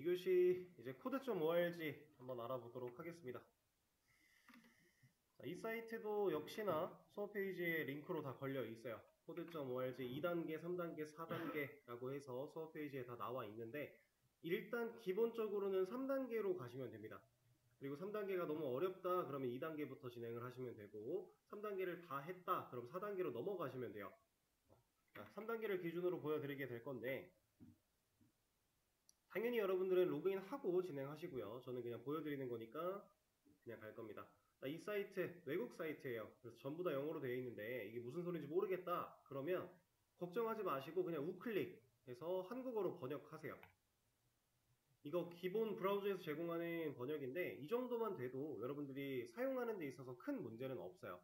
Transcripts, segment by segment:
2교시 이제 code.org 한번 알아보도록 하겠습니다. 자, 이 사이트도 역시나 수업 페이지에 링크로 다 걸려 있어요. code.org 2단계, 3단계, 4단계라고 해서 수업 페이지에 다 나와 있는데 일단 기본적으로는 3단계로 가시면 됩니다. 그리고 3단계가 너무 어렵다 그러면 2단계부터 진행을 하시면 되고 3단계를 다 했다 그럼 4단계로 넘어가시면 돼요. 자, 3단계를 기준으로 보여드리게 될 건데 당연히 여러분들은 로그인하고 진행하시고요. 저는 그냥 보여드리는 거니까 그냥 갈 겁니다. 이 사이트 외국 사이트예요. 그래서 전부 다 영어로 되어 있는데 이게 무슨 소리인지 모르겠다 그러면 걱정하지 마시고 그냥 우클릭해서 한국어로 번역하세요. 이거 기본 브라우저에서 제공하는 번역인데 이 정도만 돼도 여러분들이 사용하는 데 있어서 큰 문제는 없어요.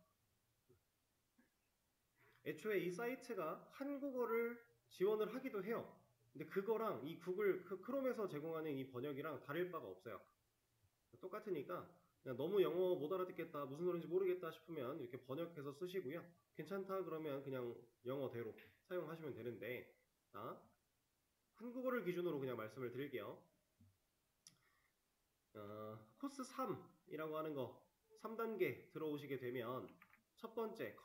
애초에 이 사이트가 한국어를 지원을 하기도 해요. 근데 그거랑 이 구글 크롬에서 제공하는 이 번역이랑 다를 바가 없어요. 똑같으니까 그냥 너무 영어 못 알아듣겠다 무슨 소리인지 모르겠다 싶으면 이렇게 번역해서 쓰시고요. 괜찮다 그러면 그냥 영어대로 사용하시면 되는데 자, 한국어를 기준으로 그냥 말씀을 드릴게요. 코스 3이라고 하는 거 3단계 들어오시게 되면 첫 번째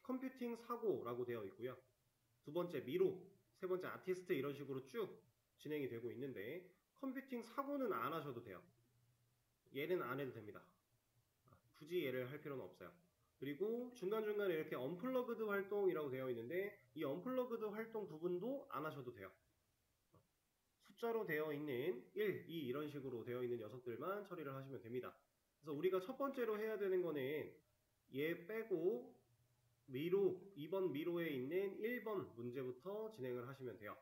컴퓨팅 사고라고 되어 있고요. 두 번째 미로, 세 번째 아티스트 이런 식으로 쭉 진행이 되고 있는데 컴퓨팅 사고는 안 하셔도 돼요. 얘는 안 해도 됩니다. 굳이 얘를 할 필요는 없어요. 그리고 중간중간에 이렇게 언플러그드 활동이라고 되어 있는데 이 언플러그드 활동 부분도 안 하셔도 돼요. 숫자로 되어 있는 1, 2 이런 식으로 되어 있는 녀석들만 처리를 하시면 됩니다. 그래서 우리가 첫 번째로 해야 되는 거는 얘 빼고 미로, 2번 미로에 있는 1번 문제부터 진행을 하시면 돼요.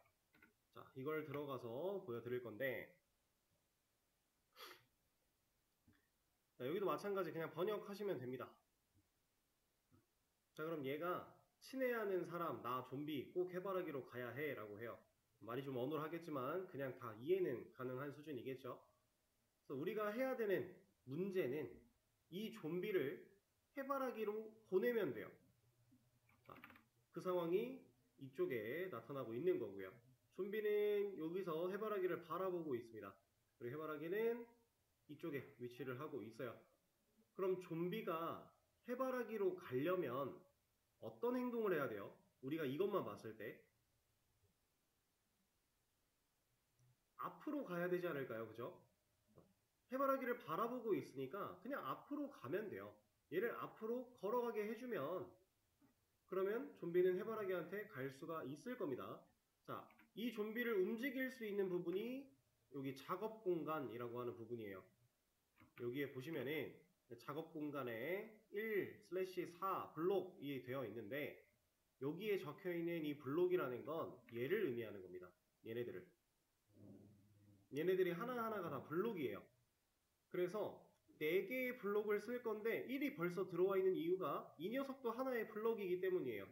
자, 이걸 들어가서 보여드릴 건데 자, 여기도 마찬가지 그냥 번역하시면 됩니다. 자, 그럼 얘가 친애하는 사람, 나 좀비 꼭 해바라기로 가야 해 라고 해요. 말이 좀 어눌하겠지만 그냥 다 이해는 가능한 수준이겠죠. 그래서 우리가 해야 되는 문제는 이 좀비를 해바라기로 보내면 돼요. 자, 그 상황이 이쪽에 나타나고 있는 거고요. 좀비는 여기서 해바라기를 바라보고 있습니다. 그리고 해바라기는 이쪽에 위치를 하고 있어요. 그럼 좀비가 해바라기로 가려면 어떤 행동을 해야 돼요? 우리가 이것만 봤을 때 앞으로 가야 되지 않을까요? 그죠? 해바라기를 바라보고 있으니까 그냥 앞으로 가면 돼요. 얘를 앞으로 걸어가게 해주면 그러면 좀비는 해바라기한테 갈 수가 있을 겁니다. 자, 이 좀비를 움직일 수 있는 부분이 여기 작업 공간이라고 하는 부분이에요. 여기에 보시면은 작업 공간에 1/4 블록이 되어 있는데 여기에 적혀 있는 이 블록이라는 건 얘를 의미하는 겁니다. 얘네들이 하나하나가 다 블록이에요. 그래서 4개의 블록을 쓸 건데 1이 벌써 들어와 있는 이유가 이 녀석도 하나의 블록이기 때문이에요.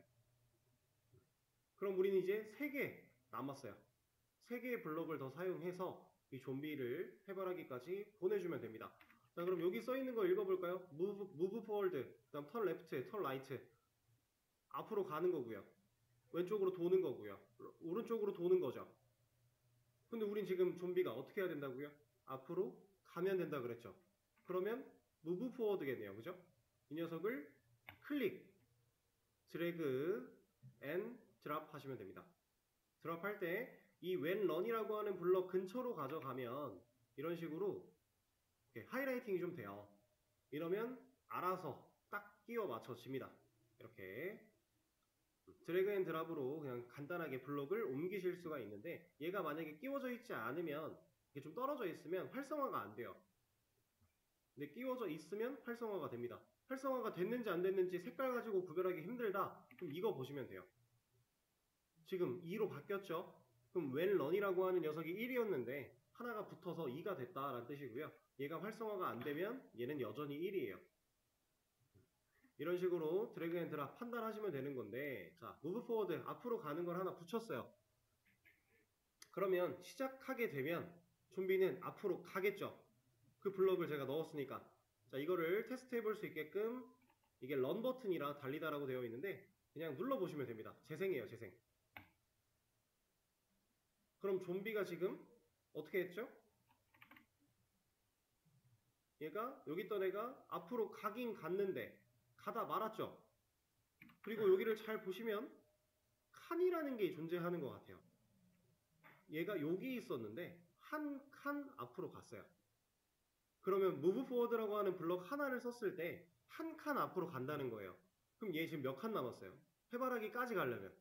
그럼 우리는 이제 3개 남았어요. 3개의 블록을 더 사용해서 이 좀비를 해바라기까지 보내주면 됩니다. 자, 그럼 여기 써있는 거 읽어볼까요? move forward, 그 다음 turn left, turn right. 앞으로 가는 거고요. 왼쪽으로 도는 거고요. 오른쪽으로 도는 거죠. 근데 우린 지금 좀비가 어떻게 해야 된다고요? 앞으로 가면 된다 그랬죠. 그러면 move forward겠네요. 그죠? 이 녀석을 클릭, 드래그, 앤 드랍 하시면 됩니다. 드랍할 때 이 when run이라고 하는 블럭 근처로 가져가면 이런 식으로 하이라이팅이 좀 돼요. 이러면 알아서 딱 끼워 맞춰집니다. 이렇게 드래그 앤 드랍으로 그냥 간단하게 블록을 옮기실 수가 있는데 얘가 만약에 끼워져 있지 않으면 이게 좀 떨어져 있으면 활성화가 안 돼요. 근데 끼워져 있으면 활성화가 됩니다. 활성화가 됐는지 안 됐는지 색깔 가지고 구별하기 힘들다. 그럼 이거 보시면 돼요. 지금 2로 바뀌었죠? 그럼 when run이라고 하는 녀석이 1이었는데 하나가 붙어서 2가 됐다라는 뜻이고요. 얘가 활성화가 안 되면 얘는 여전히 1이에요. 이런 식으로 드래그 앤 드랍 판단하시면 되는 건데 자, move forward 앞으로 가는 걸 하나 붙였어요. 그러면 시작하게 되면 좀비는 앞으로 가겠죠. 그 블럭을 제가 넣었으니까 자, 이거를 테스트 해볼 수 있게끔 이게 런 버튼이라 달리다라고 되어 있는데 그냥 눌러보시면 됩니다. 재생이에요, 재생. 그럼 좀비가 지금 어떻게 했죠? 얘가 여기 있던 애가 앞으로 가긴 갔는데 가다 말았죠. 그리고 여기를 잘 보시면 칸이라는 게 존재하는 것 같아요. 얘가 여기 있었는데 한 칸 앞으로 갔어요. 그러면 move forward라고 하는 블럭 하나를 썼을 때 한 칸 앞으로 간다는 거예요. 그럼 얘 지금 몇 칸 남았어요? 해바라기까지 가려면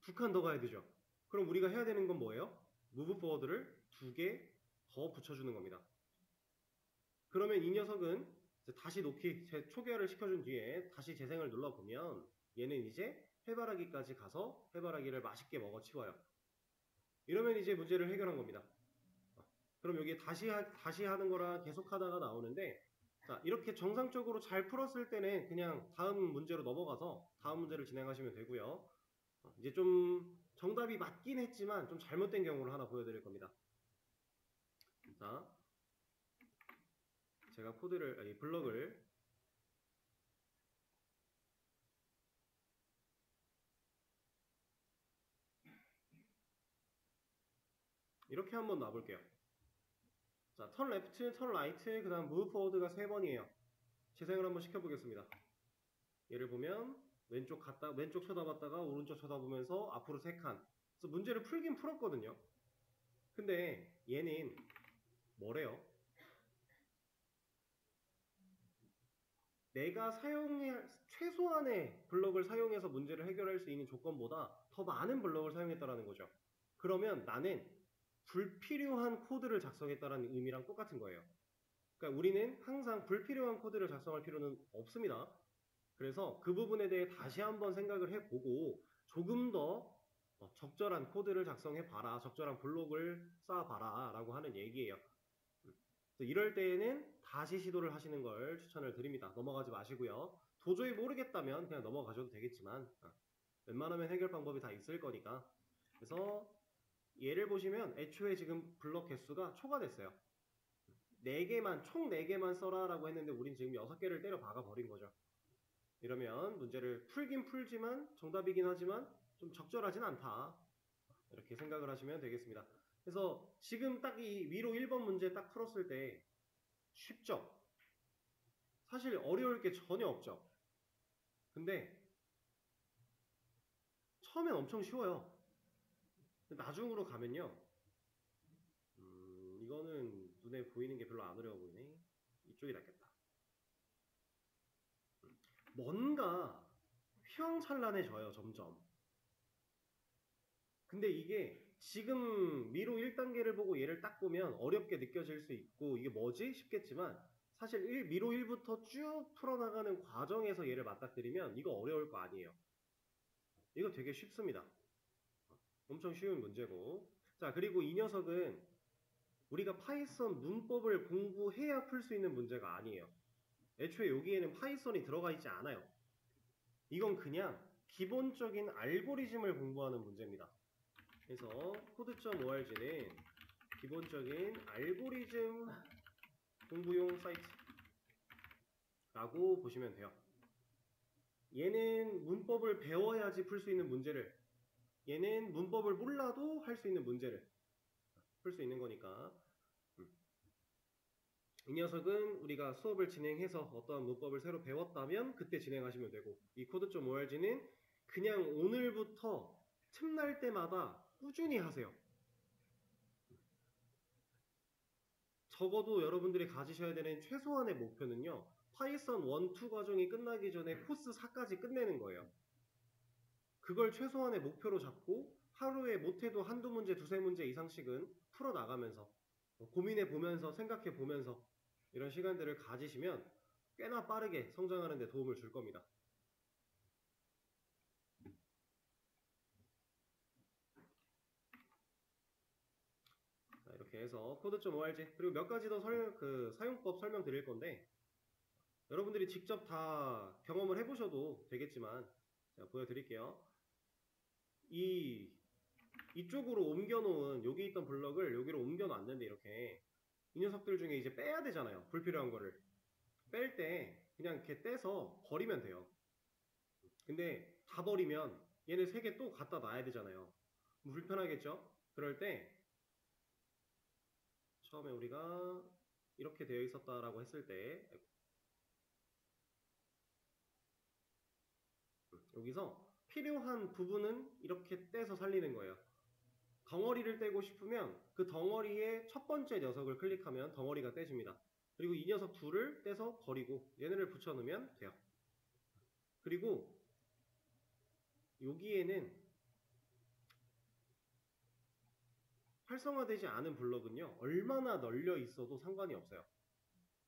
두 칸 더 가야 되죠. 그럼 우리가 해야 되는 건 뭐예요? move forward를 두 개 더 붙여주는 겁니다. 그러면 이 녀석은 다시 놓기 초기화를 시켜준 뒤에 다시 재생을 눌러보면 얘는 이제 해바라기까지 가서 해바라기를 맛있게 먹어 치워요. 이러면 이제 문제를 해결한 겁니다. 그럼 여기 다시 하는 거랑 계속 하다가 나오는데, 자, 이렇게 정상적으로 잘 풀었을 때는 그냥 다음 문제로 넘어가서 다음 문제를 진행하시면 되고요. 이제 좀 정답이 맞긴 했지만 좀 잘못된 경우를 하나 보여드릴 겁니다. 자, 제가 블럭을 이렇게 한번 놔볼게요. 자, 턴 레프트, 턴 라이트, 그 다음 무브 포워드가 3번이에요. 재생을 한번 시켜보겠습니다. 얘를 보면 왼쪽 쳐다봤다가 오른쪽 쳐다보면서 앞으로 3칸. 그래서 문제를 풀긴 풀었거든요. 근데 얘는 뭐래요? 내가 최소한의 블럭을 사용해서 문제를 해결할 수 있는 조건보다 더 많은 블럭을 사용했다라는 거죠. 그러면 나는 불필요한 코드를 작성했다라는 의미랑 똑같은 거예요. 그러니까 우리는 항상 불필요한 코드를 작성할 필요는 없습니다. 그래서 그 부분에 대해 다시 한번 생각을 해보고 조금 더 적절한 코드를 작성해봐라, 적절한 블록을 쌓아봐라 라고 하는 얘기예요. 이럴 때에는 다시 시도를 하시는 걸 추천을 드립니다. 넘어가지 마시고요. 도저히 모르겠다면 그냥 넘어가셔도 되겠지만 웬만하면 해결 방법이 다 있을 거니까. 그래서 얘를 보시면 애초에 지금 블럭 개수가 초과됐어요. 4개만, 총 4개만 써라 라고 했는데 우린 지금 6개를 때려 박아 버린 거죠. 이러면 문제를 풀긴 풀지만 정답이긴 하지만 좀 적절하진 않다. 이렇게 생각을 하시면 되겠습니다. 그래서 지금 딱 이 위로 1번 문제 딱 풀었을 때 쉽죠? 사실 어려울 게 전혀 없죠. 근데 처음엔 엄청 쉬워요. 나중으로 가면요. 이거는 눈에 보이는 게 별로 안 어려워 보이네. 이쪽이 낫겠다. 뭔가 휘황찬란해져요, 점점. 근데 이게 지금 미로 1단계를 보고 얘를 딱 보면 어렵게 느껴질 수 있고 이게 뭐지? 싶겠지만 사실 미로 1부터 쭉 풀어나가는 과정에서 얘를 맞닥뜨리면 이거 어려울 거 아니에요. 이거 되게 쉽습니다. 엄청 쉬운 문제고. 자, 그리고 이 녀석은 우리가 파이썬 문법을 공부해야 풀 수 있는 문제가 아니에요. 애초에 여기에는 파이썬이 들어가 있지 않아요. 이건 그냥 기본적인 알고리즘을 공부하는 문제입니다. 그래서 code.org는 기본적인 알고리즘 공부용 사이트라고 보시면 돼요. 얘는 문법을 배워야지 풀 수 있는 문제를, 얘는 문법을 몰라도 할 수 있는 문제를 풀 수 있는 거니까 이 녀석은 우리가 수업을 진행해서 어떠한 문법을 새로 배웠다면 그때 진행하시면 되고, 이 code.org는 그냥 오늘부터 틈날 때마다 꾸준히 하세요. 적어도 여러분들이 가지셔야 되는 최소한의 목표는요, 파이썬 1, 2 과정이 끝나기 전에 코스 4까지 끝내는 거예요. 그걸 최소한의 목표로 잡고 하루에 못해도 한두 문제, 두세 문제 이상씩은 풀어나가면서 고민해 보면서 생각해 보면서 이런 시간들을 가지시면 꽤나 빠르게 성장하는 데 도움을 줄 겁니다. 자, 이렇게 해서 code.org 그리고 몇 가지 더 사용법 설명드릴 건데 여러분들이 직접 다 경험을 해보셔도 되겠지만 제가 보여드릴게요. 이쪽으로 옮겨놓은 여기 있던 블럭을 여기로 옮겨놨는데 이렇게 이 녀석들 중에 이제 빼야 되잖아요. 불필요한 거를 뺄 때 그냥 이렇게 떼서 버리면 돼요. 근데 다 버리면 얘네 3개 또 갖다 놔야 되잖아요. 불편하겠죠? 그럴 때 처음에 우리가 이렇게 되어 있었다라고 했을 때 여기서 필요한 부분은 이렇게 떼서 살리는 거예요. 덩어리를 떼고 싶으면 그 덩어리의 첫 번째 녀석을 클릭하면 덩어리가 떼집니다. 그리고 이 녀석 둘을 떼서 버리고 얘네를 붙여놓으면 돼요. 그리고 여기에는 활성화되지 않은 블럭은요, 얼마나 널려 있어도 상관이 없어요.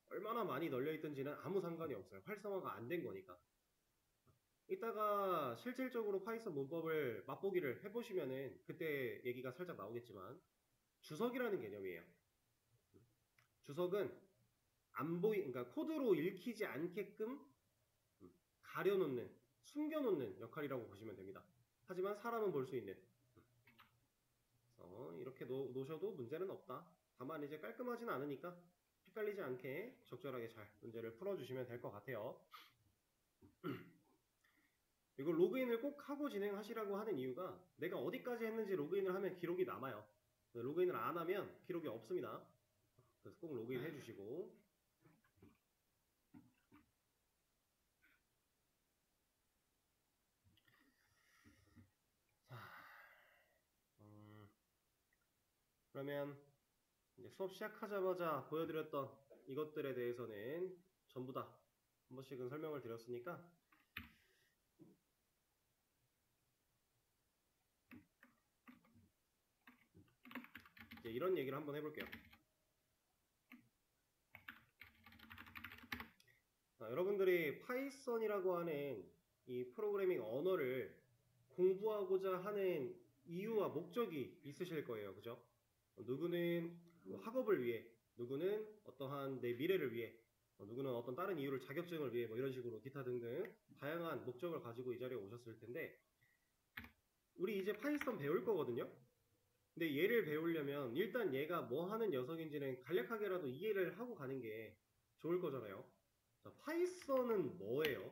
얼마나 많이 널려 있든지는 아무 상관이 없어요. 활성화가 안 된 거니까. 이따가 실질적으로 파이썬 문법을 맛보기를 해보시면은 그때 얘기가 살짝 나오겠지만 주석이라는 개념이에요. 주석은 그러니까 코드로 읽히지 않게끔 가려놓는, 숨겨놓는 역할이라고 보시면 됩니다. 하지만 사람은 볼 수 있는. 그래서 이렇게 놓으셔도 문제는 없다. 다만 이제 깔끔하진 않으니까 헷갈리지 않게 적절하게 잘 문제를 풀어주시면 될 것 같아요. 이거 로그인을 꼭 하고 진행하시라고 하는 이유가 내가 어디까지 했는지 로그인을 하면 기록이 남아요. 로그인을 안 하면 기록이 없습니다. 그래서 꼭 로그인 해주시고, 그러면 이제 수업 시작하자마자 보여드렸던 이것들에 대해서는 전부 다 한 번씩은 설명을 드렸으니까 이제 이런 얘기를 한번 해볼게요. 여러분들이 파이썬이라고 하는 이 프로그래밍 언어를 공부하고자 하는 이유와 목적이 있으실 거예요. 그죠? 누구는 학업을 위해, 누구는 어떠한 내 미래를 위해, 누구는 어떤 다른 이유를 자격증을 위해 뭐 이런 식으로 기타 등등 다양한 목적을 가지고 이 자리에 오셨을 텐데 우리 이제 파이썬 배울 거거든요. 근데 얘를 배우려면 일단 얘가 뭐 하는 녀석인지는 간략하게라도 이해를 하고 가는 게 좋을 거잖아요. 자, 파이썬은 뭐예요?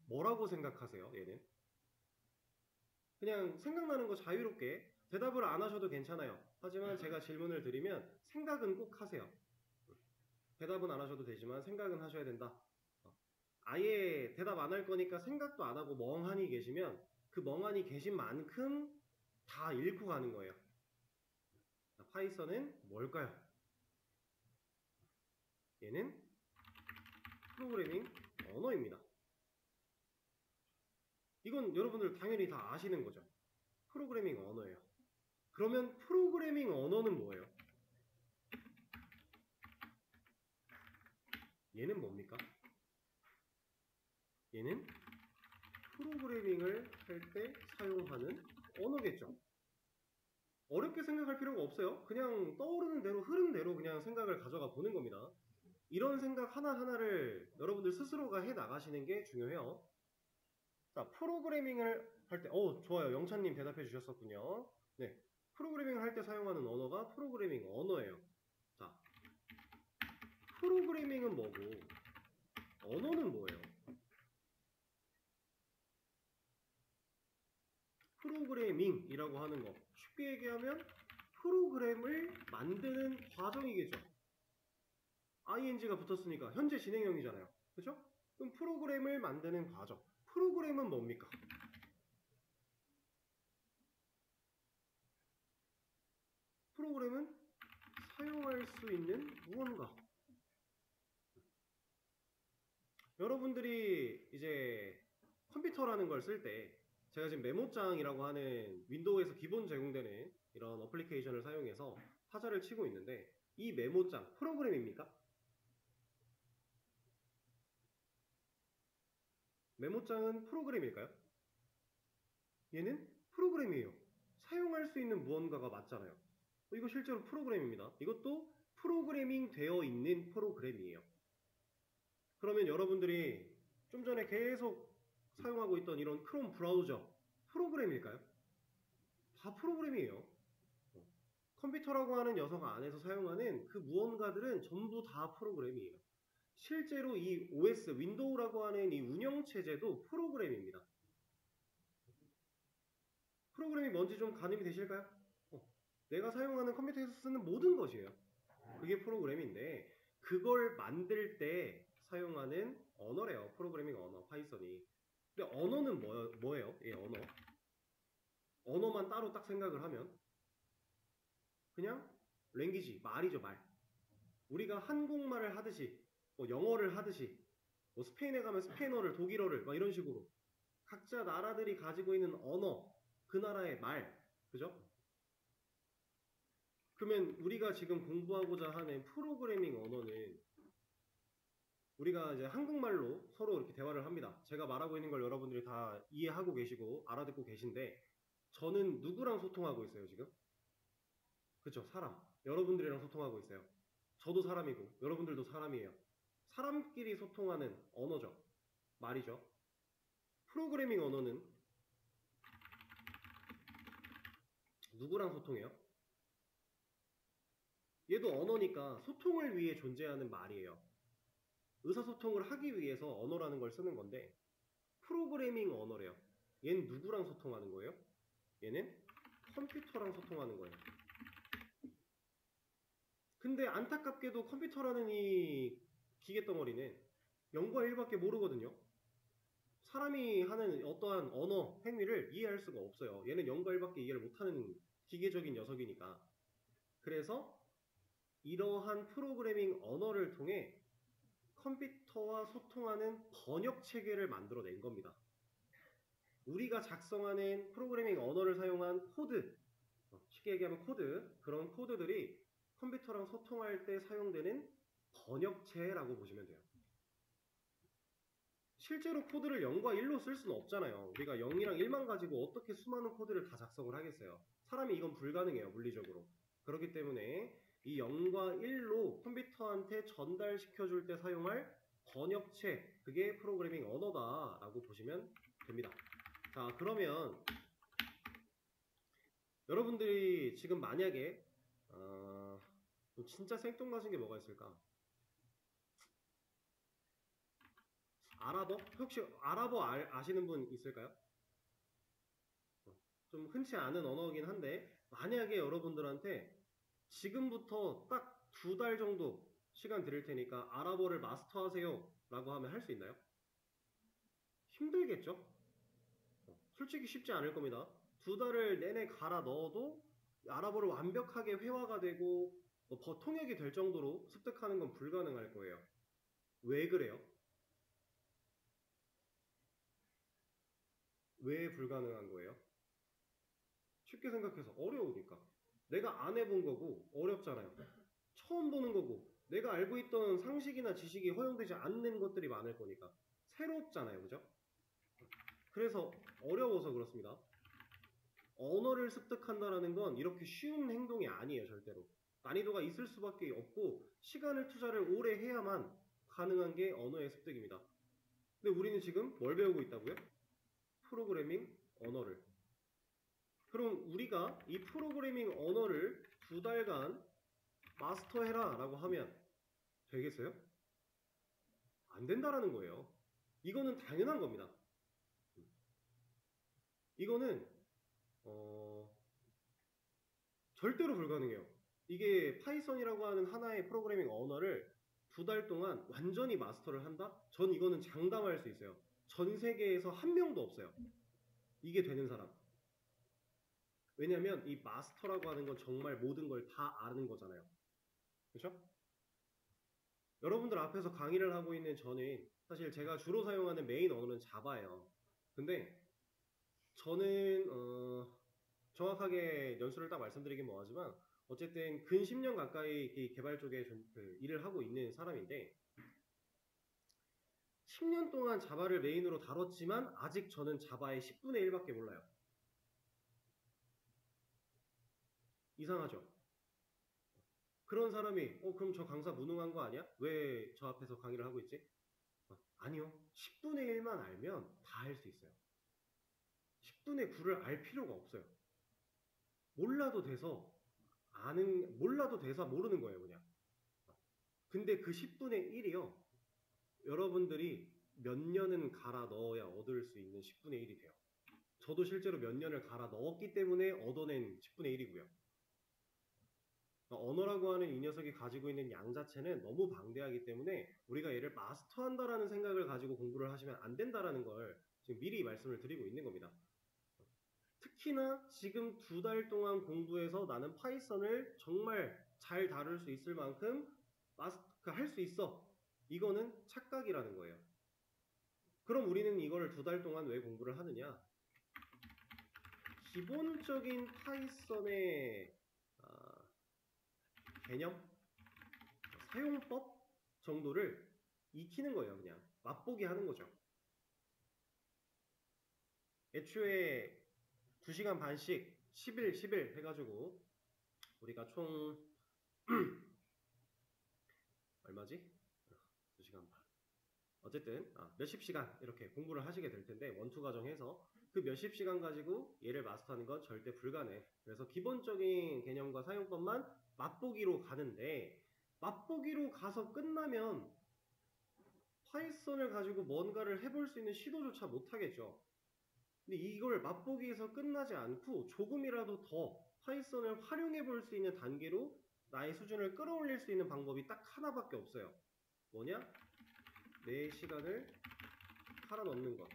뭐라고 생각하세요? 얘는? 그냥 생각나는 거 자유롭게 대답을 안 하셔도 괜찮아요. 하지만 제가 질문을 드리면 생각은 꼭 하세요. 대답은 안 하셔도 되지만 생각은 하셔야 된다. 아예 대답 안 할 거니까 생각도 안 하고 멍하니 계시면 그 멍하니 계신 만큼 다 잃고 가는 거예요. 자, 파이썬은 뭘까요? 얘는 프로그래밍 언어입니다. 이건 여러분들 당연히 다 아시는 거죠. 프로그래밍 언어예요. 그러면 프로그래밍 언어는 뭐예요? 얘는 뭡니까? 얘는 프로그래밍을 할 때 사용하는 언어겠죠. 어렵게 생각할 필요가 없어요. 그냥 떠오르는 대로 흐름대로 그냥 생각을 가져가 보는 겁니다. 이런 생각 하나하나를 여러분들 스스로가 해 나가시는 게 중요해요. 자, 프로그래밍을 할 때, 좋아요. 영찬님 대답해 주셨었군요. 네. 프로그래밍을 할 때 사용하는 언어가 프로그래밍 언어예요. 자, 프로그래밍은 뭐고, 언어는 뭐예요? 프로그래밍이라고 하는 거. 쉽게 얘기하면 프로그램을 만드는 과정이겠죠. ing가 붙었으니까 현재 진행형이잖아요. 그렇죠? 그럼 프로그램을 만드는 과정. 프로그램은 뭡니까? 프로그램은 사용할 수 있는 무언가. 여러분들이 이제 컴퓨터라는 걸 쓸 때 제가 지금 메모장이라고 하는 윈도우에서 기본 제공되는 이런 어플리케이션을 사용해서 타자를 치고 있는데 이 메모장 프로그램입니까? 메모장은 프로그램일까요? 얘는 프로그램이에요. 사용할 수 있는 무언가가 맞잖아요. 이거 실제로 프로그램입니다. 이것도 프로그래밍 되어 있는 프로그램이에요. 그러면 여러분들이 좀 전에 계속 사용하고 있던 이런 크롬 브라우저 프로그램일까요? 다 프로그램이에요. 컴퓨터라고 하는 녀석 안에서 사용하는 그 무언가들은 전부 다 프로그램이에요. 실제로 이 OS, 윈도우라고 하는 이 운영체제도 프로그램입니다. 프로그램이 뭔지 좀 가늠이 되실까요? 내가 사용하는 컴퓨터에서 쓰는 모든 것이에요. 그게 프로그램인데 그걸 만들 때 사용하는 언어래요. 프로그래밍 언어, 파이썬이. 근데 언어는 뭐예요? 예, 언어. 언어만 따로 딱 생각을 하면 그냥 랭귀지, 말이죠, 말. 우리가 한국말을 하듯이, 뭐 영어를 하듯이, 뭐 스페인에 가면 스페인어를, 독일어를 막 이런 식으로 각자 나라들이 가지고 있는 언어, 그 나라의 말, 그죠? 그러면 우리가 지금 공부하고자 하는 프로그래밍 언어는 우리가 이제 한국말로 서로 이렇게 대화를 합니다. 제가 말하고 있는 걸 여러분들이 다 이해하고 계시고 알아듣고 계신데 저는 누구랑 소통하고 있어요, 지금? 그쵸, 사람. 여러분들이랑 소통하고 있어요. 저도 사람이고 여러분들도 사람이에요. 사람끼리 소통하는 언어죠. 말이죠. 프로그래밍 언어는 누구랑 소통해요? 얘도 언어니까 소통을 위해 존재하는 말이에요. 의사소통을 하기 위해서 언어라는 걸 쓰는 건데 프로그래밍 언어래요. 얘는 누구랑 소통하는 거예요? 얘는 컴퓨터랑 소통하는 거예요. 근데 안타깝게도 컴퓨터라는 이 기계덩어리는 0과 1밖에 모르거든요. 사람이 하는 어떠한 언어, 행위를 이해할 수가 없어요. 얘는 0과 1밖에 이해를 못하는 기계적인 녀석이니까. 그래서 이러한 프로그래밍 언어를 통해 컴퓨터와 소통하는 번역 체계를 만들어낸 겁니다. 우리가 작성하는 프로그래밍 언어를 사용한 코드, 쉽게 얘기하면 코드, 그런 코드들이 컴퓨터랑 소통할 때 사용되는 번역체라고 보시면 돼요. 실제로 코드를 0과 1로 쓸 수는 없잖아요. 우리가 0이랑 1만 가지고 어떻게 수많은 코드를 다 작성을 하겠어요. 사람이 이건 불가능해요, 물리적으로. 그렇기 때문에 이 0과 1로 컴퓨터한테 전달시켜줄 때 사용할 번역체, 그게 프로그래밍 언어다라고 보시면 됩니다. 자, 그러면 여러분들이 지금 만약에 진짜 생뚱맞은 게 뭐가 있을까? 아랍어? 혹시 아랍어 아시는 분 있을까요? 좀 흔치 않은 언어이긴 한데 만약에 여러분들한테 지금부터 딱 2달 정도 시간 드릴 테니까 아랍어를 마스터하세요 라고 하면 할 수 있나요? 힘들겠죠? 솔직히 쉽지 않을 겁니다. 2달을 내내 갈아 넣어도 아랍어를 완벽하게 회화가 되고 뭐 통역이 될 정도로 습득하는 건 불가능할 거예요. 왜 그래요? 왜 불가능한 거예요? 쉽게 생각해서 어려우니까. 내가 안 해본 거고 어렵잖아요. 처음 보는 거고 내가 알고 있던 상식이나 지식이 허용되지 않는 것들이 많을 거니까 새롭잖아요. 그죠? 그래서 어려워서 그렇습니다. 언어를 습득한다는 건 이렇게 쉬운 행동이 아니에요. 절대로. 난이도가 있을 수밖에 없고 시간을 투자를 오래 해야만 가능한 게 언어의 습득입니다. 근데 우리는 지금 뭘 배우고 있다고요? 프로그래밍 언어를. 그럼 우리가 이 프로그래밍 언어를 2달간 마스터해라 라고 하면 되겠어요? 안 된다라는 거예요. 이거는 당연한 겁니다. 이거는 절대로 불가능해요. 이게 파이썬이라고 하는 하나의 프로그래밍 언어를 2달 동안 완전히 마스터를 한다? 전 이거는 장담할 수 있어요. 전 세계에서 한 명도 없어요. 이게 되는 사람. 왜냐면 이 마스터라고 하는 건 정말 모든 걸 다 아는 거잖아요. 그렇죠? 여러분들 앞에서 강의를 하고 있는 저는 사실 제가 주로 사용하는 메인 언어는 자바예요. 근데 저는 정확하게 연수를 딱 말씀드리긴 뭐하지만 어쨌든 근 10년 가까이 이 개발 쪽에 일을 하고 있는 사람인데 10년 동안 자바를 메인으로 다뤘지만 아직 저는 자바의 10분의 1밖에 몰라요. 이상하죠? 그런 사람이 그럼 저 강사 무능한 거 아니야? 왜 저 앞에서 강의를 하고 있지? 아니요. 10분의 1만 알면 다 할 수 있어요. 10분의 9를 알 필요가 없어요. 몰라도 돼서 몰라도 돼서 모르는 거예요, 그냥. 근데 그 10분의 1이요. 여러분들이 몇 년은 갈아 넣어야 얻을 수 있는 10분의 1이 돼요. 저도 실제로 몇 년을 갈아 넣었기 때문에 얻어낸 10분의 1이고요. 언어라고 하는 이 녀석이 가지고 있는 양 자체는 너무 방대하기 때문에 우리가 얘를 마스터한다라는 생각을 가지고 공부를 하시면 안 된다라는 걸 지금 미리 말씀을 드리고 있는 겁니다. 특히나 지금 2달 동안 공부해서 나는 파이썬을 정말 잘 다룰 수 있을 만큼 할 수 있어. 이거는 착각이라는 거예요. 그럼 우리는 이거를 2달 동안 왜 공부를 하느냐? 기본적인 파이썬의 개념, 사용법 정도를 익히는 거예요. 그냥 맛보기 하는 거죠. 애초에 2시간 반씩 10일 해가지고 우리가 총 얼마지? 2시간 반. 어쨌든 몇십 시간 이렇게 공부를 하시게 될 텐데 원투 과정에서 그 몇십 시간 가지고 얘를 마스터하는 건 절대 불가능해. 그래서 기본적인 개념과 사용법만 맛보기로 가는데 맛보기로 가서 끝나면 파이썬을 가지고 뭔가를 해볼 수 있는 시도조차 못하겠죠. 근데 이걸 맛보기에서 끝나지 않고 조금이라도 더 파이썬을 활용해 볼 수 있는 단계로 나의 수준을 끌어올릴 수 있는 방법이 딱 하나밖에 없어요. 뭐냐? 내 시간을 팔아 넣는 것.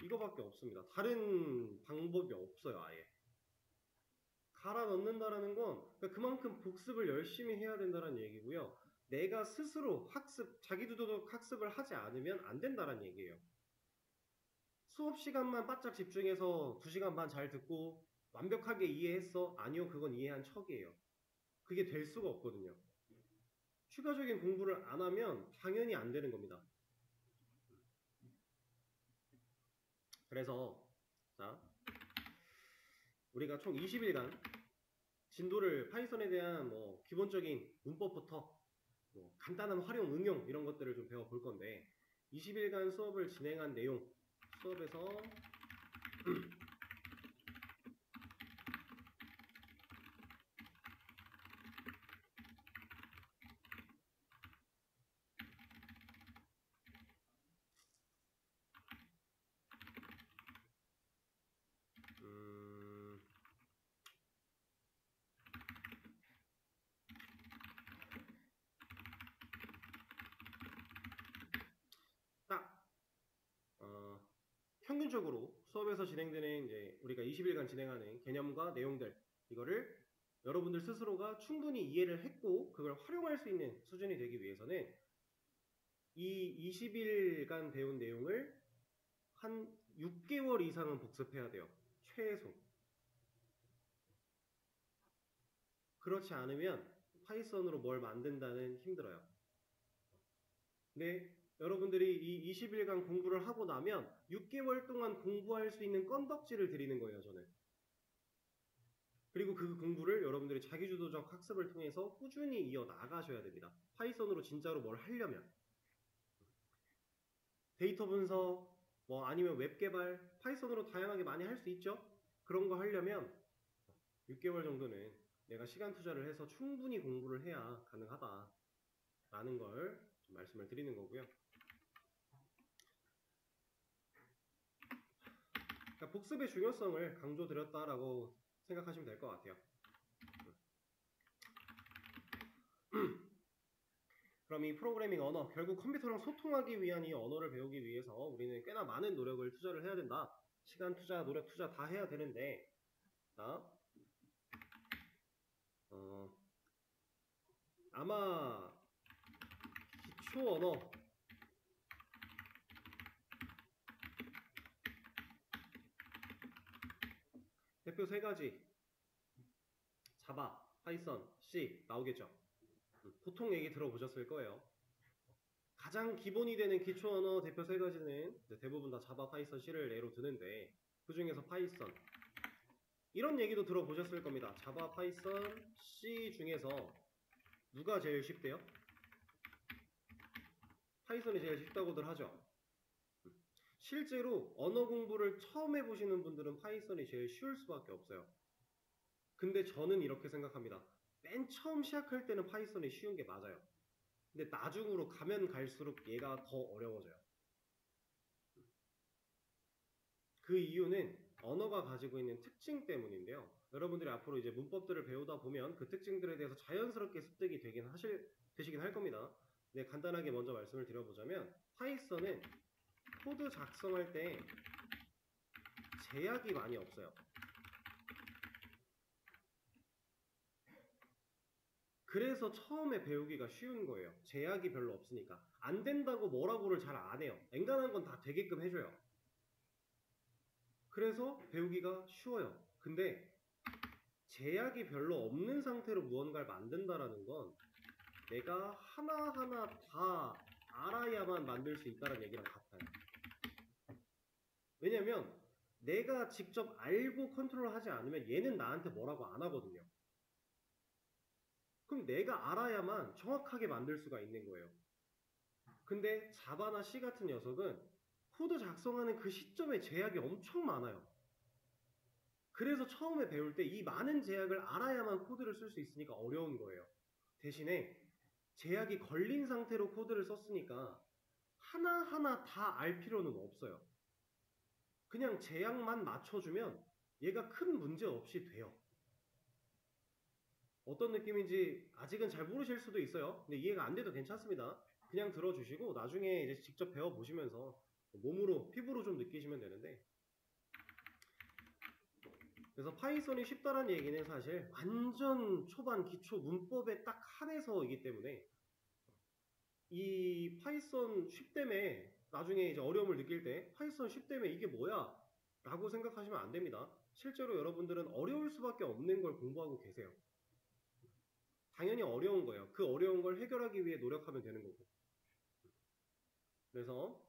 이거밖에 없습니다. 다른 방법이 없어요, 아예. 갈아 넣는다라는 건 그만큼 복습을 열심히 해야 된다는 얘기고요. 내가 스스로 자기주도적 학습을 하지 않으면 안 된다는 얘기예요. 수업 시간만 바짝 집중해서 2시간 반 잘 듣고 완벽하게 이해했어? 아니요, 그건 이해한 척이에요. 그게 될 수가 없거든요. 추가적인 공부를 안 하면 당연히 안 되는 겁니다. 그래서 자, 우리가 총 20일간 진도를 파이썬에 대한 기본적인 문법부터 간단한 활용, 응용 이런 것들을 좀 배워볼 건데 20일간 수업을 진행한 내용 수업에서 딱 평균적으로 수업에서 진행되는 이제 우리가 20일간 진행하는 개념과 내용들 이거를 여러분들 스스로가 충분히 이해를 했고 그걸 활용할 수 있는 수준이 되기 위해서는 이 20일간 배운 내용을 한 6개월 이상은 복습해야 돼요. 최소. 그렇지 않으면 파이썬으로 뭘 만든다는 힘들어요. 근데 여러분들이 이 20일간 공부를 하고 나면 6개월 동안 공부할 수 있는 건덕지를 드리는 거예요, 저는. 그리고 그 공부를 여러분들이 자기주도적 학습을 통해서 꾸준히 이어나가셔야 됩니다. 파이썬으로 진짜로 뭘 하려면. 데이터 분석, 아니면 웹 개발, 파이썬으로 다양하게 많이 할 수 있죠? 그런 거 하려면 6개월 정도는 내가 시간 투자를 해서 충분히 공부를 해야 가능하다. 라는 걸 좀 말씀을 드리는 거고요. 그러니까 복습의 중요성을 강조드렸다라고 생각하시면 될 것 같아요. 그럼 이 프로그래밍 언어, 결국 컴퓨터랑 소통하기 위한 이 언어를 배우기 위해서 우리는 꽤나 많은 노력을 투자를 해야 된다. 시간 투자, 노력 투자 다 해야 되는데 자, 아마 기초 언어 대표 3가지 자바, 파이썬, C 나오겠죠. 보통 얘기 들어보셨을 거예요. 가장 기본이 되는 기초 언어 대표 3가지는 대부분 다 자바, 파이썬, C를 예로 드는데 그 중에서 파이썬 이런 얘기도 들어보셨을 겁니다. 자바, 파이썬, C 중에서 누가 제일 쉽대요? 파이썬이 제일 쉽다고들 하죠. 실제로 언어 공부를 처음 해보시는 분들은 파이썬이 제일 쉬울 수밖에 없어요. 근데 저는 이렇게 생각합니다. 맨 처음 시작할 때는 파이썬이 쉬운 게 맞아요. 근데 나중으로 가면 갈수록 얘가 더 어려워져요. 그 이유는 언어가 가지고 있는 특징 때문인데요. 여러분들이 앞으로 이제 문법들을 배우다 보면 그 특징들에 대해서 자연스럽게 습득이 되시긴 할 겁니다. 네, 간단하게 먼저 말씀을 드려보자면 파이썬은 코드 작성할 때 제약이 많이 없어요. 그래서 처음에 배우기가 쉬운 거예요. 제약이 별로 없으니까. 안 된다고 뭐라고를 잘 안 해요. 엔간한 건 다 되게끔 해줘요. 그래서 배우기가 쉬워요. 근데 제약이 별로 없는 상태로 무언가를 만든다라는 건 내가 하나하나 다 알아야만 만들 수 있다는 얘기랑 같아요. 왜냐면 내가 직접 알고 컨트롤하지 않으면 얘는 나한테 뭐라고 안 하거든요. 그럼 내가 알아야만 정확하게 만들 수가 있는 거예요. 근데 자바나 C 같은 녀석은 코드 작성하는 그 시점에 제약이 엄청 많아요. 그래서 처음에 배울 때 이 많은 제약을 알아야만 코드를 쓸 수 있으니까 어려운 거예요. 대신에 제약이 걸린 상태로 코드를 썼으니까 하나하나 다 알 필요는 없어요. 그냥 제약만 맞춰주면 얘가 큰 문제 없이 돼요. 어떤 느낌인지 아직은 잘 모르실 수도 있어요. 근데 이해가 안 돼도 괜찮습니다. 그냥 들어주시고 나중에 이제 직접 배워보시면서 몸으로, 피부로 좀 느끼시면 되는데, 그래서 파이썬이 쉽다는 얘기는 사실 완전 초반 기초 문법에 딱 한해서이기 때문에 이 파이썬 쉽다며 나중에 이제 어려움을 느낄 때 파이썬 쉽다며 이게 뭐야? 라고 생각하시면 안 됩니다. 실제로 여러분들은 어려울 수밖에 없는 걸 공부하고 계세요. 당연히 어려운 거예요. 그 어려운 걸 해결하기 위해 노력하면 되는 거고. 그래서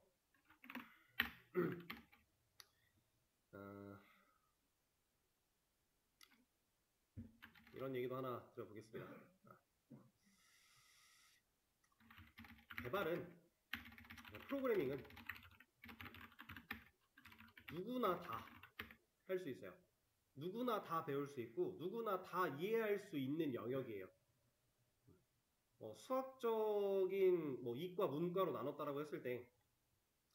이런 얘기도 하나 들어보겠습니다. 프로그래밍은 누구나 다 할 수 있어요. 누구나 다 배울 수 있고 누구나 다 이해할 수 있는 영역이에요. 수학적인 이과, 문과로 나눴다라고 했을 때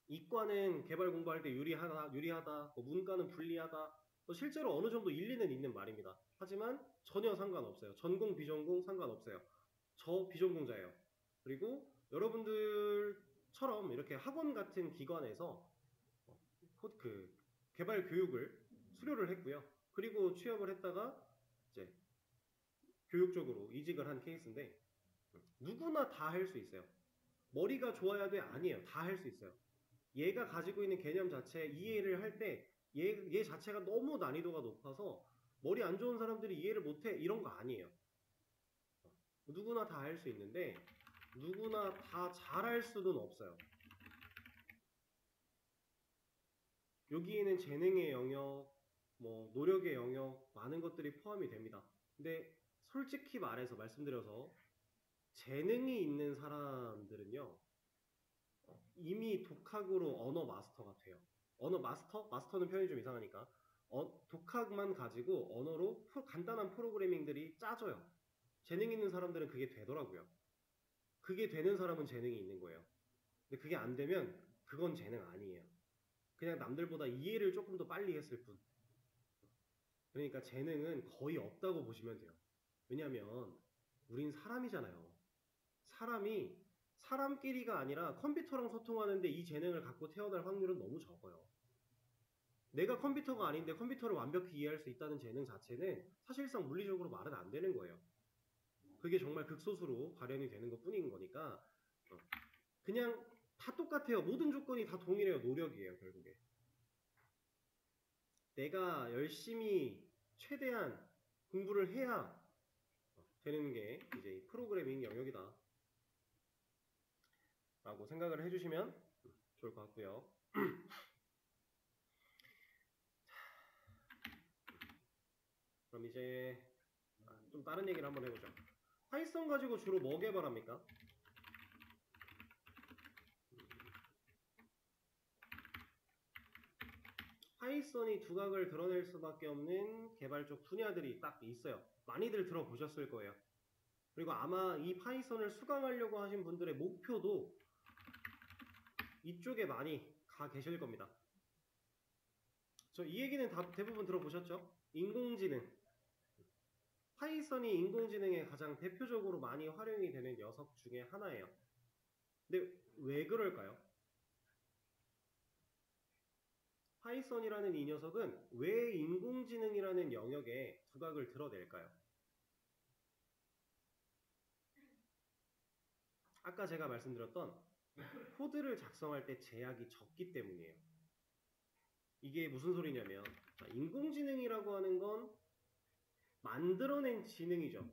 이과는 개발 공부할 때 유리하다, 문과는 불리하다, 실제로 어느 정도 일리는 있는 말입니다. 하지만 전혀 상관없어요. 전공, 비전공 상관없어요. 저 비전공자예요. 그리고 여러분들처럼 이렇게 학원 같은 기관에서 그 개발 교육을 수료를 했고요. 그리고 취업을 했다가 이제 교육 쪽으로 이직을 한 케이스인데 누구나 다 할 수 있어요. 머리가 좋아야 돼? 아니에요. 다 할 수 있어요. 얘가 가지고 있는 개념 자체 이해를 할 때 얘 자체가 너무 난이도가 높아서 머리 안 좋은 사람들이 이해를 못해 이런 거 아니에요. 누구나 다 할 수 있는데 누구나 다 잘할 수는 없어요. 여기에는 재능의 영역, 노력의 영역, 많은 것들이 포함이 됩니다. 근데 솔직히 말해서 말씀드려서 재능이 있는 사람들은요, 이미 독학으로 언어 마스터가 돼요. 언어 마스터? 마스터는 표현이 좀 이상하니까. 독학만 가지고 언어로 간단한 프로그래밍들이 짜져요. 재능 있는 사람들은 그게 되더라고요. 그게 되는 사람은 재능이 있는 거예요. 근데 그게 안 되면 그건 재능 아니에요. 그냥 남들보다 이해를 조금 더 빨리 했을 뿐. 그러니까 재능은 거의 없다고 보시면 돼요. 왜냐면 우린 사람이잖아요. 사람이 사람끼리가 아니라 컴퓨터랑 소통하는데 이 재능을 갖고 태어날 확률은 너무 적어요. 내가 컴퓨터가 아닌데 컴퓨터를 완벽히 이해할 수 있다는 재능 자체는 사실상 물리적으로 말은 안 되는 거예요. 그게 정말 극소수로 발현이 되는 것 뿐인 거니까 그냥 다 똑같아요. 모든 조건이 다 동일해요. 노력이에요, 결국에. 내가 열심히 최대한 공부를 해야 되는 게 이제 프로그래밍 영역이다 라고 생각을 해주시면 좋을 것 같고요. 그럼 이제 좀 다른 얘기를 한번 해보죠. 파이썬 가지고 주로 뭐 개발합니까? 파이썬이 두각을 드러낼 수밖에 없는 개발적 분야들이 딱 있어요. 많이들 들어보셨을 거예요. 그리고 아마 이 파이썬을 수강하려고 하신 분들의 목표도 이쪽에 많이 가 계실 겁니다. 이 얘기는 다 대부분 들어보셨죠? 인공지능. 파이썬이 인공지능에 가장 대표적으로 많이 활용이 되는 녀석 중에 하나예요. 근데 왜 그럴까요? 파이썬이라는 이 녀석은 왜 인공지능이라는 영역에 두각을 드러낼까요? 아까 제가 말씀드렸던 코드를 작성할 때 제약이 적기 때문이에요. 이게 무슨 소리냐면 인공지능이라고 하는 건 만들어낸 지능이죠.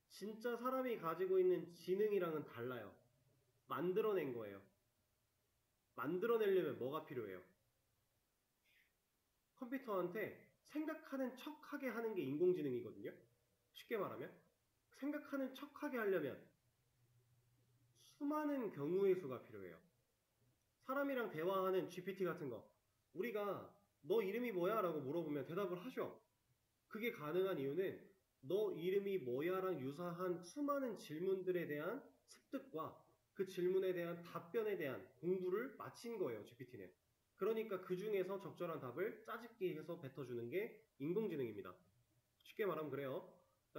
진짜 사람이 가지고 있는 지능이랑은 달라요. 만들어낸 거예요. 만들어내려면 뭐가 필요해요? 컴퓨터한테 생각하는 척하게 하는 게 인공지능이거든요. 쉽게 말하면 생각하는 척하게 하려면 수많은 경우의 수가 필요해요. 사람이랑 대화하는 GPT 같은 거 우리가 너 이름이 뭐야? 라고 물어보면 대답을 하죠. 그게 가능한 이유는 너 이름이 뭐야랑 유사한 수많은 질문들에 대한 습득과 그 질문에 대한 답변에 대한 공부를 마친 거예요, GPT는. 그러니까 그 중에서 적절한 답을 짜집기 해서 뱉어주는 게 인공지능입니다. 쉽게 말하면 그래요.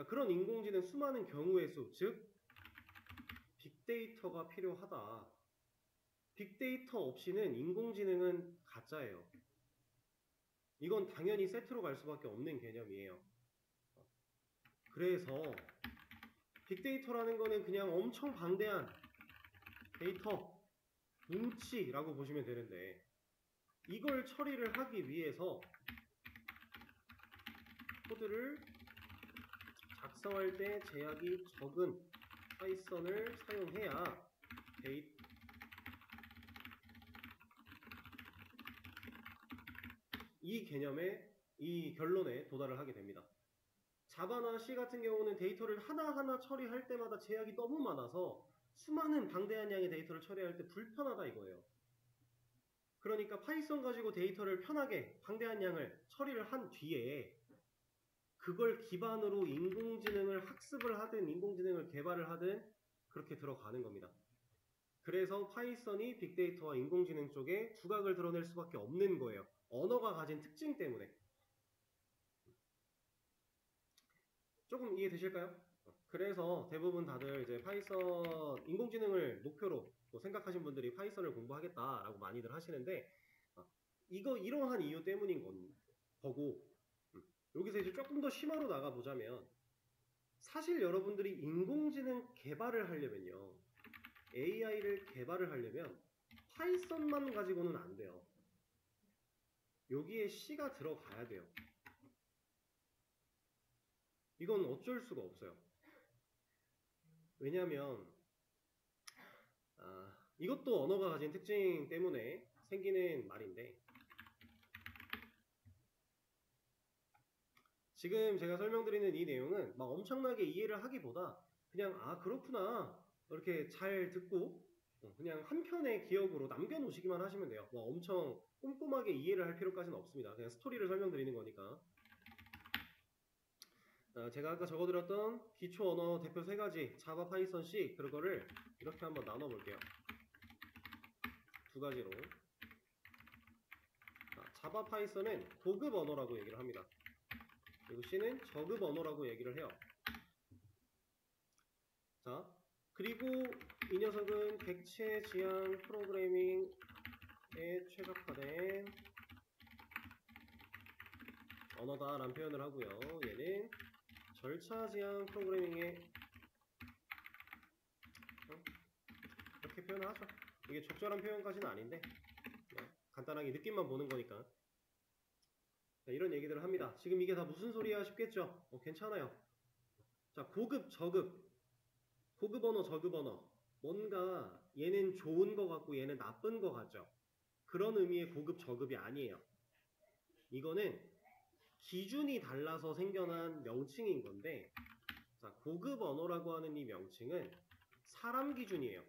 그런 인공지능 수많은 경우의 수, 즉 빅데이터가 필요하다. 빅데이터 없이는 인공지능은 가짜예요. 이건 당연히 세트로 갈 수밖에 없는 개념이에요. 그래서 빅데이터라는 거는 그냥 엄청 방대한 데이터, 뭉치라고 보시면 되는데 이걸 처리를 하기 위해서 코드를 작성할 때 제약이 적은 파이썬을 사용해야 이 개념에, 이 결론에 도달을 하게 됩니다. 자바나 C 같은 경우는 데이터를 하나하나 처리할 때마다 제약이 너무 많아서 수많은 방대한 양의 데이터를 처리할 때 불편하다 이거예요. 그러니까 파이썬 가지고 데이터를 편하게 방대한 양을 처리를 한 뒤에 그걸 기반으로 인공지능을 학습을 하든 인공지능을 개발을 하든 그렇게 들어가는 겁니다. 그래서 파이썬이 빅데이터와 인공지능 쪽에 두각을 드러낼 수밖에 없는 거예요. 언어가 가진 특징 때문에. 조금 이해되실까요? 그래서 대부분 다들 이제 파이썬 인공지능을 목표로 생각하신 분들이 파이썬을 공부하겠다라고 많이들 하시는데 이러한 이유 때문인 거고 여기서 이제 조금 더 심화로 나가보자면 사실 여러분들이 인공지능 개발을 하려면요 AI를 개발을 하려면 파이썬만 가지고는 안 돼요. 여기에 C가 들어가야 돼요. 이건 어쩔 수가 없어요. 왜냐하면 이것도 언어가 가진 특징 때문에 생기는 말인데 지금 제가 설명드리는 이 내용은 막 엄청나게 이해를 하기보다 그냥 그렇구나 이렇게 잘 듣고 그냥 한편의 기억으로 남겨놓으시기만 하시면 돼요. 뭐 엄청 꼼꼼하게 이해를 할 필요까지는 없습니다. 그냥 스토리를 설명드리는 거니까. 제가 아까 적어드렸던 기초 언어 대표 3가지 자바, 파이썬, C 그거를 이렇게 한번 나눠볼게요. 2가지로. 자바, 파이썬은 고급 언어라고 얘기를 합니다. 그리고 C는 저급 언어라고 얘기를 해요. 자, 그리고 이 녀석은 객체 지향 프로그래밍에 최적화된 언어다라는 표현을 하고요. 얘는 절차 지향 프로그래밍에 이렇게 표현을 하죠. 이게 적절한 표현까지는 아닌데 간단하게 느낌만 보는 거니까 이런 얘기들을 합니다. 지금 이게 다 무슨 소리야 싶겠죠? 괜찮아요. 자, 고급, 저급, 고급 언어, 저급 언어. 뭔가 얘는 좋은 거 같고 얘는 나쁜 거 같죠? 그런 의미의 고급, 저급이 아니에요. 이거는 기준이 달라서 생겨난 명칭인 건데 자, 고급 언어라고 하는 이 명칭은 사람 기준이에요.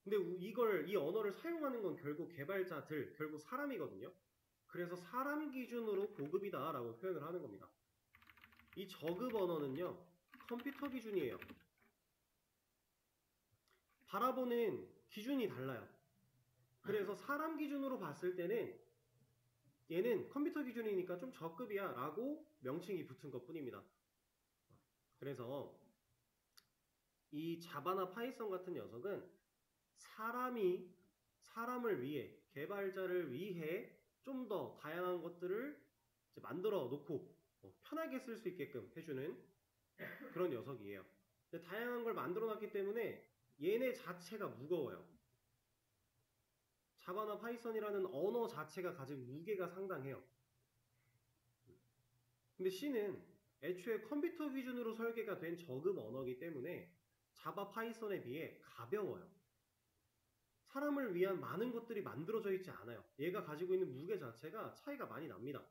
근데 이 언어를 사용하는 건 결국 개발자들, 결국 사람이거든요. 그래서 사람 기준으로 고급이다 라고 표현을 하는 겁니다. 이 저급 언어는요 컴퓨터 기준이에요. 바라보는 기준이 달라요. 그래서 사람 기준으로 봤을 때는 얘는 컴퓨터 기준이니까 좀 저급이야 라고 명칭이 붙은 것 뿐입니다. 그래서 이 자바나 파이썬 같은 녀석은 사람을 위해, 개발자를 위해 좀 더 다양한 것들을 이제 만들어 놓고 편하게 쓸 수 있게끔 해주는 그런 녀석이에요. 근데 다양한 걸 만들어 놨기 때문에 얘네 자체가 무거워요. 자바나 파이썬이라는 언어 자체가 가진 무게가 상당해요. 근데 C는 애초에 컴퓨터 기준으로 설계가 된 저급 언어이기 때문에 자바 파이썬에 비해 가벼워요. 사람을 위한 많은 것들이 만들어져 있지 않아요. 얘가 가지고 있는 무게 자체가 차이가 많이 납니다.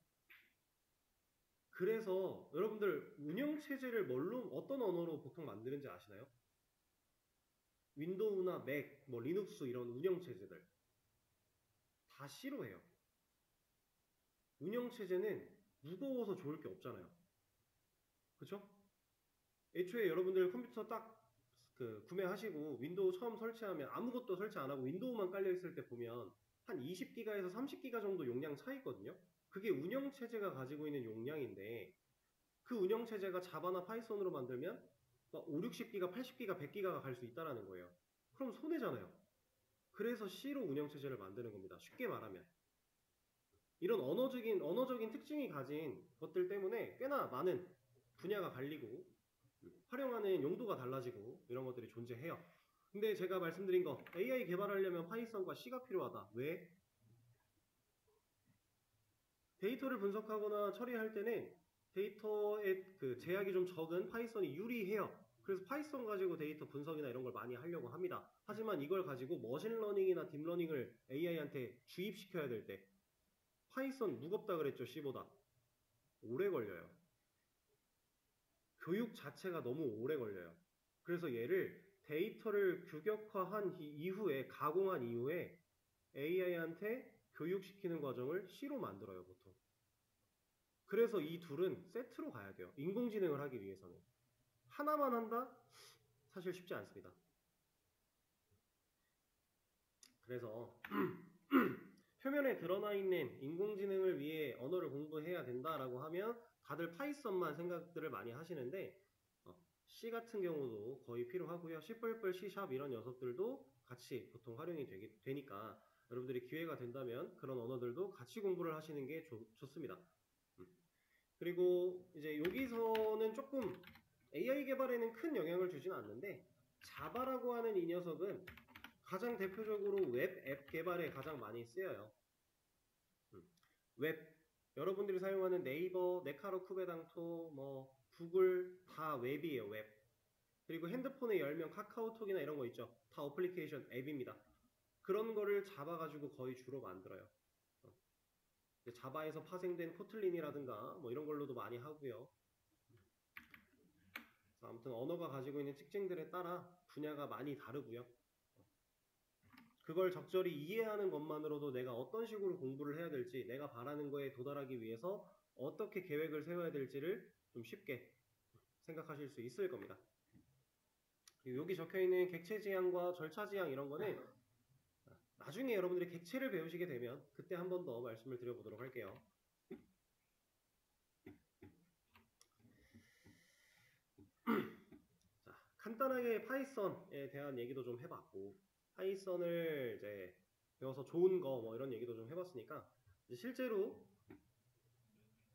그래서 여러분들 운영체제를 어떤 언어로 보통 만드는지 아시나요? 윈도우나 맥, 뭐 리눅스 이런 운영체제들 다 C로 해요. 운영체제는 무거워서 좋을 게 없잖아요. 그쵸? 애초에 여러분들 컴퓨터 딱 구매하시고 윈도우 처음 설치하면 아무것도 설치 안 하고 윈도우만 깔려 있을 때 보면 한 20기가에서 30기가 정도 용량 차 있거든요. 그게 운영체제가 가지고 있는 용량인데 그 운영체제가 자바나 파이썬으로 만들면 5, 60기가, 80기가, 100기가가 갈 수 있다는 거예요. 그럼 손해잖아요. 그래서 C로 운영체제를 만드는 겁니다. 쉽게 말하면. 이런 언어적인 특징이 가진 것들 때문에 꽤나 많은 분야가 갈리고 활용하는 용도가 달라지고 이런 것들이 존재해요. 근데 제가 말씀드린 거 AI 개발하려면 파이썬과 C가 필요하다. 왜? 데이터를 분석하거나 처리할 때는 데이터의 제약이 좀 적은 파이썬이 유리해요. 그래서 파이썬 가지고 데이터 분석이나 이런 걸 많이 하려고 합니다. 하지만 이걸 가지고 머신러닝이나 딥러닝을 AI한테 주입시켜야 될 때 파이썬 무겁다 그랬죠, C보다. 오래 걸려요. 교육 자체가 너무 오래 걸려요. 그래서 얘를 데이터를 규격화한 이후에, 가공한 이후에 AI한테 교육시키는 과정을 C로 만들어요, 보통. 그래서 이 둘은 세트로 가야 돼요. 인공지능을 하기 위해서는. 하나만 한다? 사실 쉽지 않습니다. 그래서 표면에 드러나 있는 인공지능을 위해 언어를 공부해야 된다라고 하면 다들 파이썬만 생각들을 많이 하시는데 C 같은 경우도 거의 필요하고요. C++, C# 이런 녀석들도 같이 보통 활용이 되니까 여러분들이 기회가 된다면 그런 언어들도 같이 공부를 하시는 게 좋습니다. 그리고 이제 여기서는 조금 AI 개발에는 큰 영향을 주지는 않는데 자바라고 하는 이 녀석은 가장 대표적으로 웹 앱 개발에 가장 많이 쓰여요. 웹, 여러분들이 사용하는 네이버, 네카로 쿠베당토, 뭐 구글 다 웹이에요. 웹. 그리고 핸드폰에 열면 카카오톡이나 이런 거 있죠. 다 어플리케이션 앱입니다. 그런 거를 잡아가지고 거의 주로 만들어요. 자바에서 파생된 코틀린이라든가 뭐 이런 걸로도 많이 하고요. 아무튼 언어가 가지고 있는 특징들에 따라 분야가 많이 다르고요. 그걸 적절히 이해하는 것만으로도 내가 어떤 식으로 공부를 해야 될지, 내가 바라는 거에 도달하기 위해서 어떻게 계획을 세워야 될지를 좀 쉽게 생각하실 수 있을 겁니다. 여기 적혀있는 객체 지향과 절차 지향 이런 거는 나중에 여러분들이 객체를 배우시게 되면 그때 한 번 더 말씀을 드려보도록 할게요. 자, 간단하게 파이썬에 대한 얘기도 좀 해봤고 파이썬을 이제 배워서 좋은 거 뭐 이런 얘기도 좀 해봤으니까 이제 실제로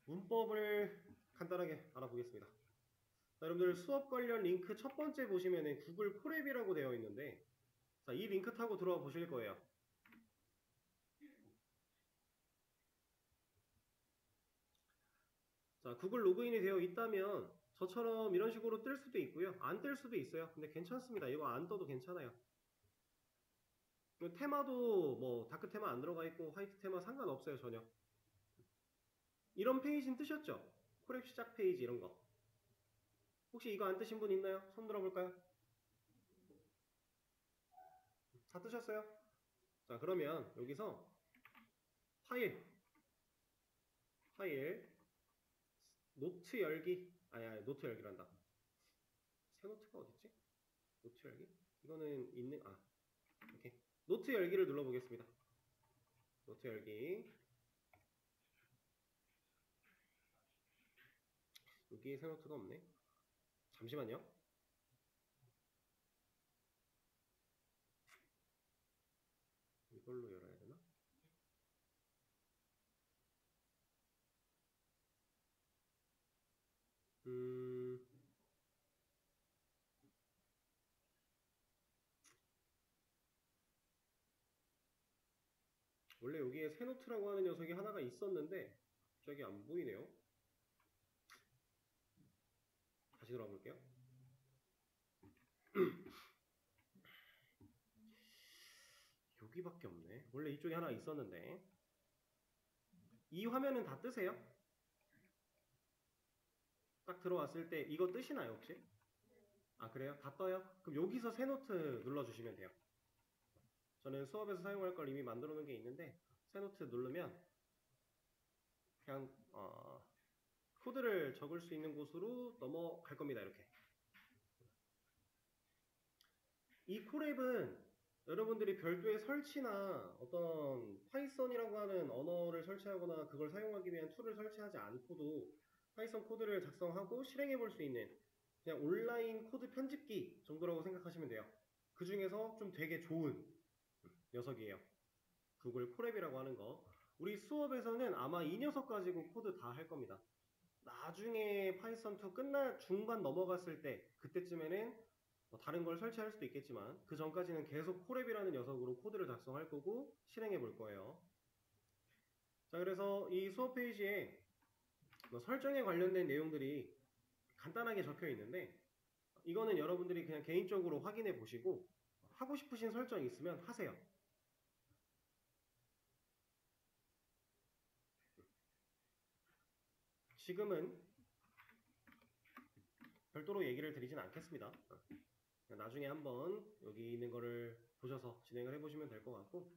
문법을 간단하게 알아보겠습니다. 자, 여러분들 수업 관련 링크 첫 번째 보시면은 구글 콜앱이라고 되어 있는데 자, 이 링크 타고 들어와 보실 거예요. 자, 구글 로그인이 되어 있다면 저처럼 이런 식으로 뜰 수도 있고요. 안 뜰 수도 있어요. 근데 괜찮습니다. 이거 안 떠도 괜찮아요. 테마도 뭐 다크 테마 안 들어가 있고 화이트 테마 상관없어요. 전혀. 이런 페이지는 뜨셨죠? 콜앱 시작 페이지 이런 거. 혹시 이거 안 뜨신 분 있나요? 손 들어볼까요? 다 뜨셨어요? 자, 그러면 여기서 파일 노트 열기 아니 노트 열기란다. 새 노트가 어딨지? 노트 열기? 이거는 있는 이렇게 노트 열기를 눌러보겠습니다. 노트 열기. 여기에 새 노트가 없네. 잠시만요. 이걸로 열어야 되나? 원래 여기에 새 노트라고 하는 녀석이 하나가 있었는데 갑자기 안 보이네요. 다시 돌아가 볼게요. 여기밖에 없네. 원래 이쪽에 하나 있었는데. 이 화면은 다 뜨세요? 딱 들어왔을 때 이거 뜨시나요 혹시? 아 그래요? 다 떠요? 그럼 여기서 새 노트 눌러주시면 돼요. 저는 수업에서 사용할 걸 이미 만들어 놓은 게 있는데 새 노트 누르면 그냥 코드를 적을 수 있는 곳으로 넘어갈 겁니다. 이렇게. 이 콜앱은 여러분들이 별도의 설치나 어떤 파이썬이라고 하는 언어를 설치하거나 그걸 사용하기 위한 툴을 설치하지 않고도 파이썬 코드를 작성하고 실행해 볼 수 있는 그냥 온라인 코드 편집기 정도라고 생각하시면 돼요. 그 중에서 좀 되게 좋은 녀석이에요. 구글 콜앱이라고 하는 거. 우리 수업에서는 아마 이 녀석 가지고 코드 다 할 겁니다. 나중에 파이썬 2 끝날 중반 넘어갔을 때 그때쯤에는 뭐 다른 걸 설치할 수도 있겠지만 그 전까지는 계속 콜앱이라는 녀석으로 코드를 작성할 거고 실행해 볼 거예요. 자, 그래서 이 수업 페이지에 뭐 설정에 관련된 내용들이 간단하게 적혀 있는데 이거는 여러분들이 그냥 개인적으로 확인해 보시고 하고 싶으신 설정이 있으면 하세요. 지금은 별도로 얘기를 드리진 않겠습니다. 나중에 한번 여기 있는 거를 보셔서 진행을 해보시면 될 것 같고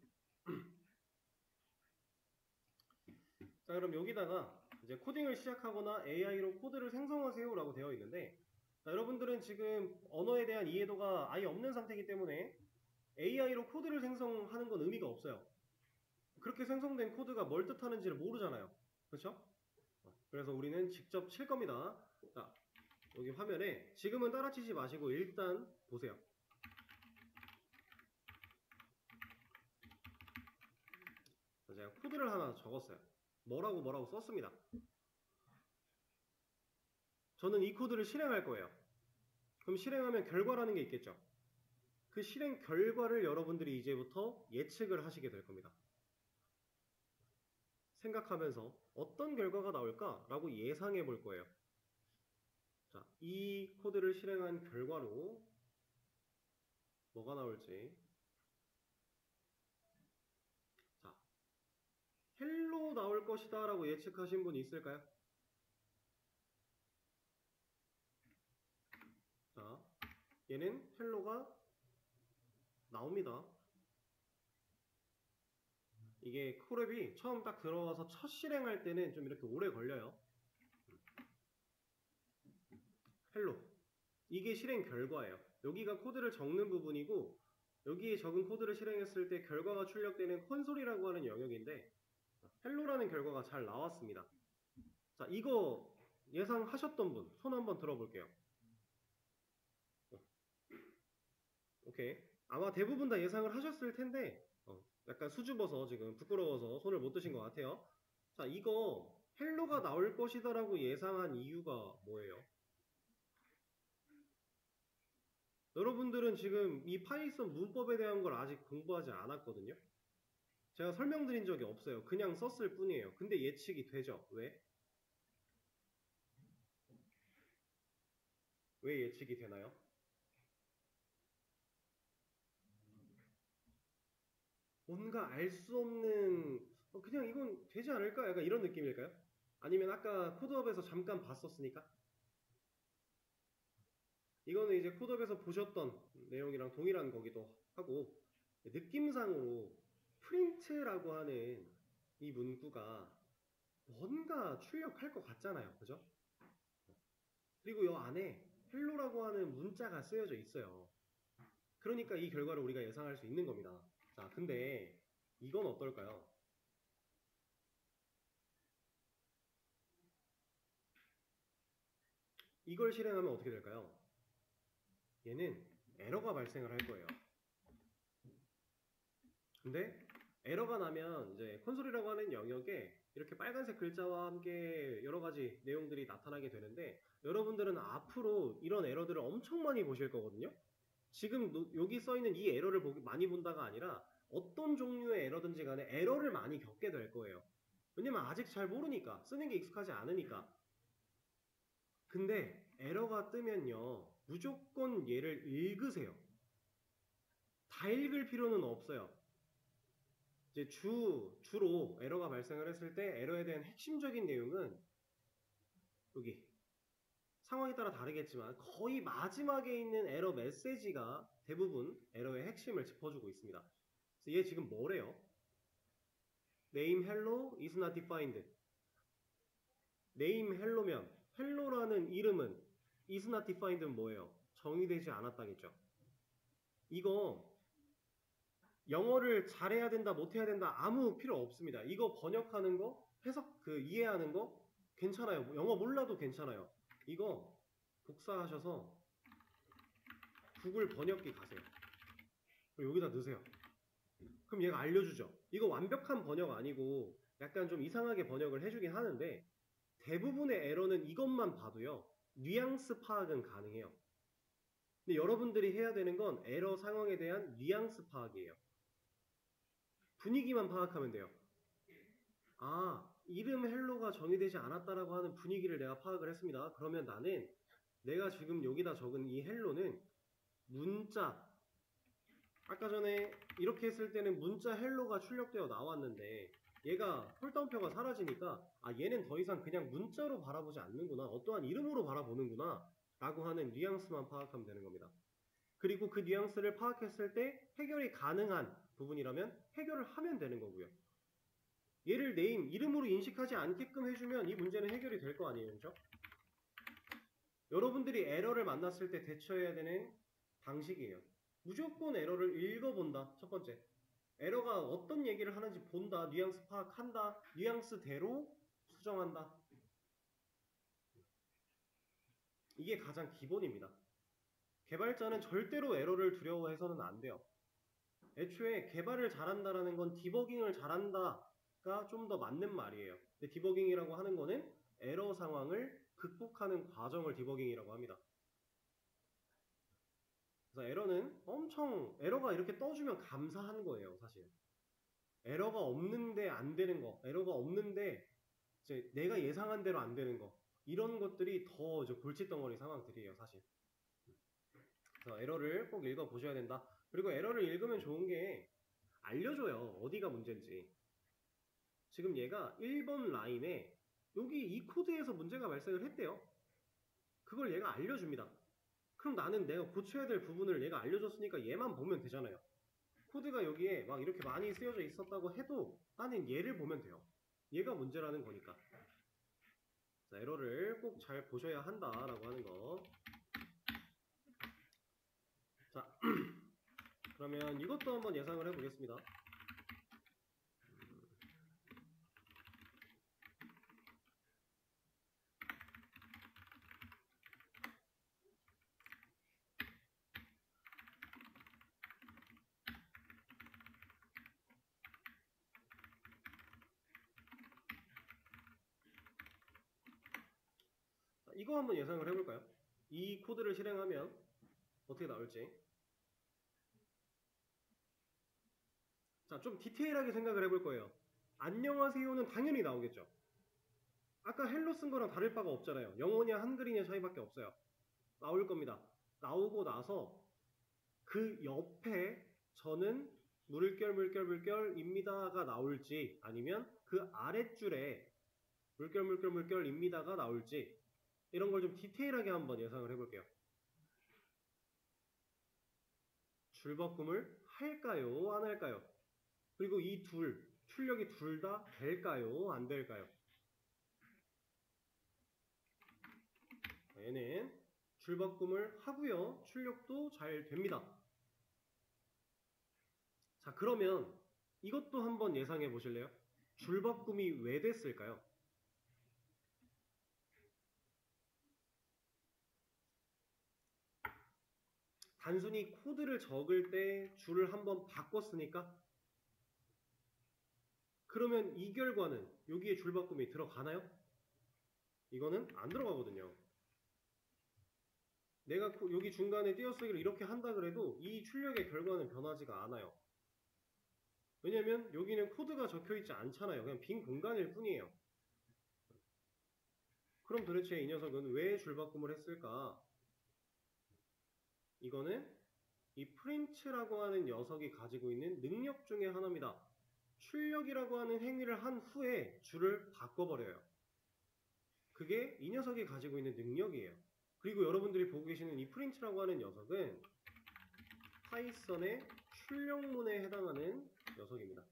자, 그럼 여기다가 이제 코딩을 시작하거나 AI로 코드를 생성하세요 라고 되어 있는데 자, 여러분들은 지금 언어에 대한 이해도가 아예 없는 상태이기 때문에 AI로 코드를 생성하는 건 의미가 없어요. 그렇게 생성된 코드가 뭘 뜻하는지를 모르잖아요. 그렇죠? 그래서 우리는 직접 칠 겁니다. 자, 여기 화면에 지금은 따라치지 마시고 일단 보세요. 제가 코드를 하나 적었어요. 뭐라고 썼습니다. 저는 이 코드를 실행할 거예요. 그럼 실행하면 결과라는 게 있겠죠. 그 실행 결과를 여러분들이 이제부터 예측을 하시게 될 겁니다. 생각하면서 어떤 결과가 나올까라고 예상해 볼 거예요. 자, 이 코드를 실행한 결과로 뭐가 나올지. 자, 헬로 나올 것이다 라고 예측하신 분이 있을까요? 자, 얘는 헬로가 나옵니다. 이게 콜앱이 처음 딱 들어와서 첫 실행할 때는 좀 이렇게 오래 걸려요. 헬로. 이게 실행 결과예요. 여기가 코드를 적는 부분이고 여기에 적은 코드를 실행했을 때 결과가 출력되는 콘솔이라고 하는 영역인데 헬로라는 결과가 잘 나왔습니다. 자, 이거 예상하셨던 분 손 한번 들어볼게요. 오케이. 아마 대부분 다 예상을 하셨을 텐데 약간 수줍어서 지금 부끄러워서 손을 못 드신 것 같아요. 자, 이거 헬로가 나올 것이다 라고 예상한 이유가 뭐예요? 여러분들은 지금 이 파이썬 문법에 대한 걸 아직 공부하지 않았거든요. 제가 설명드린 적이 없어요. 그냥 썼을 뿐이에요. 근데 예측이 되죠. 왜? 왜 예측이 되나요? 뭔가 알 수 없는 그냥 이건 되지 않을까? 약간 이런 느낌일까요? 아니면 아까 코드업에서 잠깐 봤었으니까? 이거는 이제 코드업에서 보셨던 내용이랑 동일한 거기도 하고 느낌상으로 프린트라고 하는 이 문구가 뭔가 출력할 것 같잖아요. 그죠? 그리고 이 안에 헬로라고 하는 문자가 쓰여져 있어요. 그러니까 이 결과를 우리가 예상할 수 있는 겁니다. 자, 근데 이건 어떨까요? 이걸 실행하면 어떻게 될까요? 얘는 에러가 발생을 할 거예요. 근데 에러가 나면 이제 콘솔이라고 하는 영역에 이렇게 빨간색 글자와 함께 여러 가지 내용들이 나타나게 되는데 여러분들은 앞으로 이런 에러들을 엄청 많이 보실 거거든요. 지금 여기 써있는 이 에러를 많이 본다가 아니라 어떤 종류의 에러든지 간에 에러를 많이 겪게 될 거예요. 왜냐면 아직 잘 모르니까, 쓰는 게 익숙하지 않으니까. 근데 에러가 뜨면요, 무조건 얘를 읽으세요. 다 읽을 필요는 없어요. 이제 주로 에러가 발생을 했을 때 에러에 대한 핵심적인 내용은 여기 상황에 따라 다르겠지만 거의 마지막에 있는 에러 메시지가 대부분 에러의 핵심을 짚어주고 있습니다. 그래서 얘 지금 뭐래요? name hello is not defined. name hello면 hello라는 이름은 is not defined는 뭐예요? 정의되지 않았다겠죠. 이거 영어를 잘해야 된다, 못해야 된다 아무 필요 없습니다. 이거 번역하는 거, 해석 이해하는 거 괜찮아요. 영어 몰라도 괜찮아요. 이거 복사하셔서 구글 번역기 가세요. 그리고 여기다 넣으세요. 그럼 얘가 알려주죠. 이거 완벽한 번역 아니고 약간 좀 이상하게 번역을 해주긴 하는데 대부분의 에러는 이것만 봐도요. 뉘앙스 파악은 가능해요. 근데 여러분들이 해야 되는 건 에러 상황에 대한 뉘앙스 파악이에요. 분위기만 파악하면 돼요. 아, 이름 헬로가 정의되지 않았다라고 하는 분위기를 내가 파악을 했습니다. 그러면 나는 내가 지금 여기다 적은 이 헬로는 문자, 아까 전에 이렇게 했을 때는 문자 헬로가 출력되어 나왔는데 얘가 폴다운표가 사라지니까 아 얘는 더 이상 그냥 문자로 바라보지 않는구나, 어떠한 이름으로 바라보는구나 라고 하는 뉘앙스만 파악하면 되는 겁니다. 그리고 그 뉘앙스를 파악했을 때 해결이 가능한 부분이라면 해결을 하면 되는 거고요. 얘를 네임, 이름으로 인식하지 않게끔 해주면 이 문제는 해결이 될 거 아니에요, 그렇죠? 여러분들이 에러를 만났을 때 대처해야 되는 방식이에요. 무조건 에러를 읽어본다. 첫 번째, 에러가 어떤 얘기를 하는지 본다. 뉘앙스 파악한다. 뉘앙스대로 수정한다. 이게 가장 기본입니다. 개발자는 절대로 에러를 두려워해서는 안 돼요. 애초에 개발을 잘한다라는 건 디버깅을 잘한다가 좀 더 맞는 말이에요. 근데 디버깅이라고 하는 거는 에러 상황을 극복하는 과정을 디버깅이라고 합니다. 그래서 에러가 이렇게 떠주면 감사한 거예요, 사실. 에러가 없는데 안 되는 거, 에러가 없는데 이제 내가 예상한 대로 안 되는 거, 이런 것들이 더 이제 골칫덩어리 상황들이에요, 사실. 그래서 에러를 꼭 읽어보셔야 된다. 그리고 에러를 읽으면 좋은 게 알려줘요, 어디가 문제인지. 지금 얘가 1번 라인에 여기 이 코드에서 문제가 발생을 했대요. 그걸 얘가 알려줍니다. 그럼 나는 내가 고쳐야 될 부분을 얘가 알려줬으니까 얘만 보면 되잖아요. 코드가 여기에 막 이렇게 많이 쓰여져 있었다고 해도 나는 얘를 보면 돼요. 얘가 문제라는 거니까. 자, 에러를 꼭 잘 보셔야 한다라고 하는 거. 자, 그러면 이것도 한번 예상을 해보겠습니다. 이거 한번 예상을 해볼까요? 이 코드를 실행하면 어떻게 나올지. 자, 좀 디테일하게 생각을 해볼 거예요. 안녕하세요는 당연히 나오겠죠. 아까 헬로 쓴 거랑 다를 바가 없잖아요. 영어냐 한글이냐 차이밖에 없어요. 나올 겁니다. 나오고 나서 그 옆에 저는 물결입니다가 나올지 아니면 그 아랫줄에 물결입니다가 나올지 이런 걸 좀 디테일하게 한번 예상을 해볼게요. 줄바꿈을 할까요? 안 할까요? 그리고 이 출력이 둘 다 될까요? 안 될까요? 얘는 줄바꿈을 하고요. 출력도 잘 됩니다. 자, 그러면 이것도 한번 예상해 보실래요? 줄바꿈이 왜 됐을까요? 단순히 코드를 적을 때 줄을 한번 바꿨으니까 그러면 이 결과는 여기에 줄 바꿈이 들어가나요? 이거는 안 들어가거든요. 내가 여기 중간에 띄어쓰기를 이렇게 한다 그래도 이 출력의 결과는 변하지가 않아요. 왜냐면 여기는 코드가 적혀있지 않잖아요. 그냥 빈 공간일 뿐이에요. 그럼 도대체 이 녀석은 왜 줄바꿈을 했을까? 이거는 이 print라고 하는 녀석이 가지고 있는 능력 중에 하나입니다. 출력이라고 하는 행위를 한 후에 줄을 바꿔버려요. 그게 이 녀석이 가지고 있는 능력이에요. 그리고 여러분들이 보고 계시는 이 print라고 하는 녀석은 파이썬의 출력문에 해당하는 녀석입니다.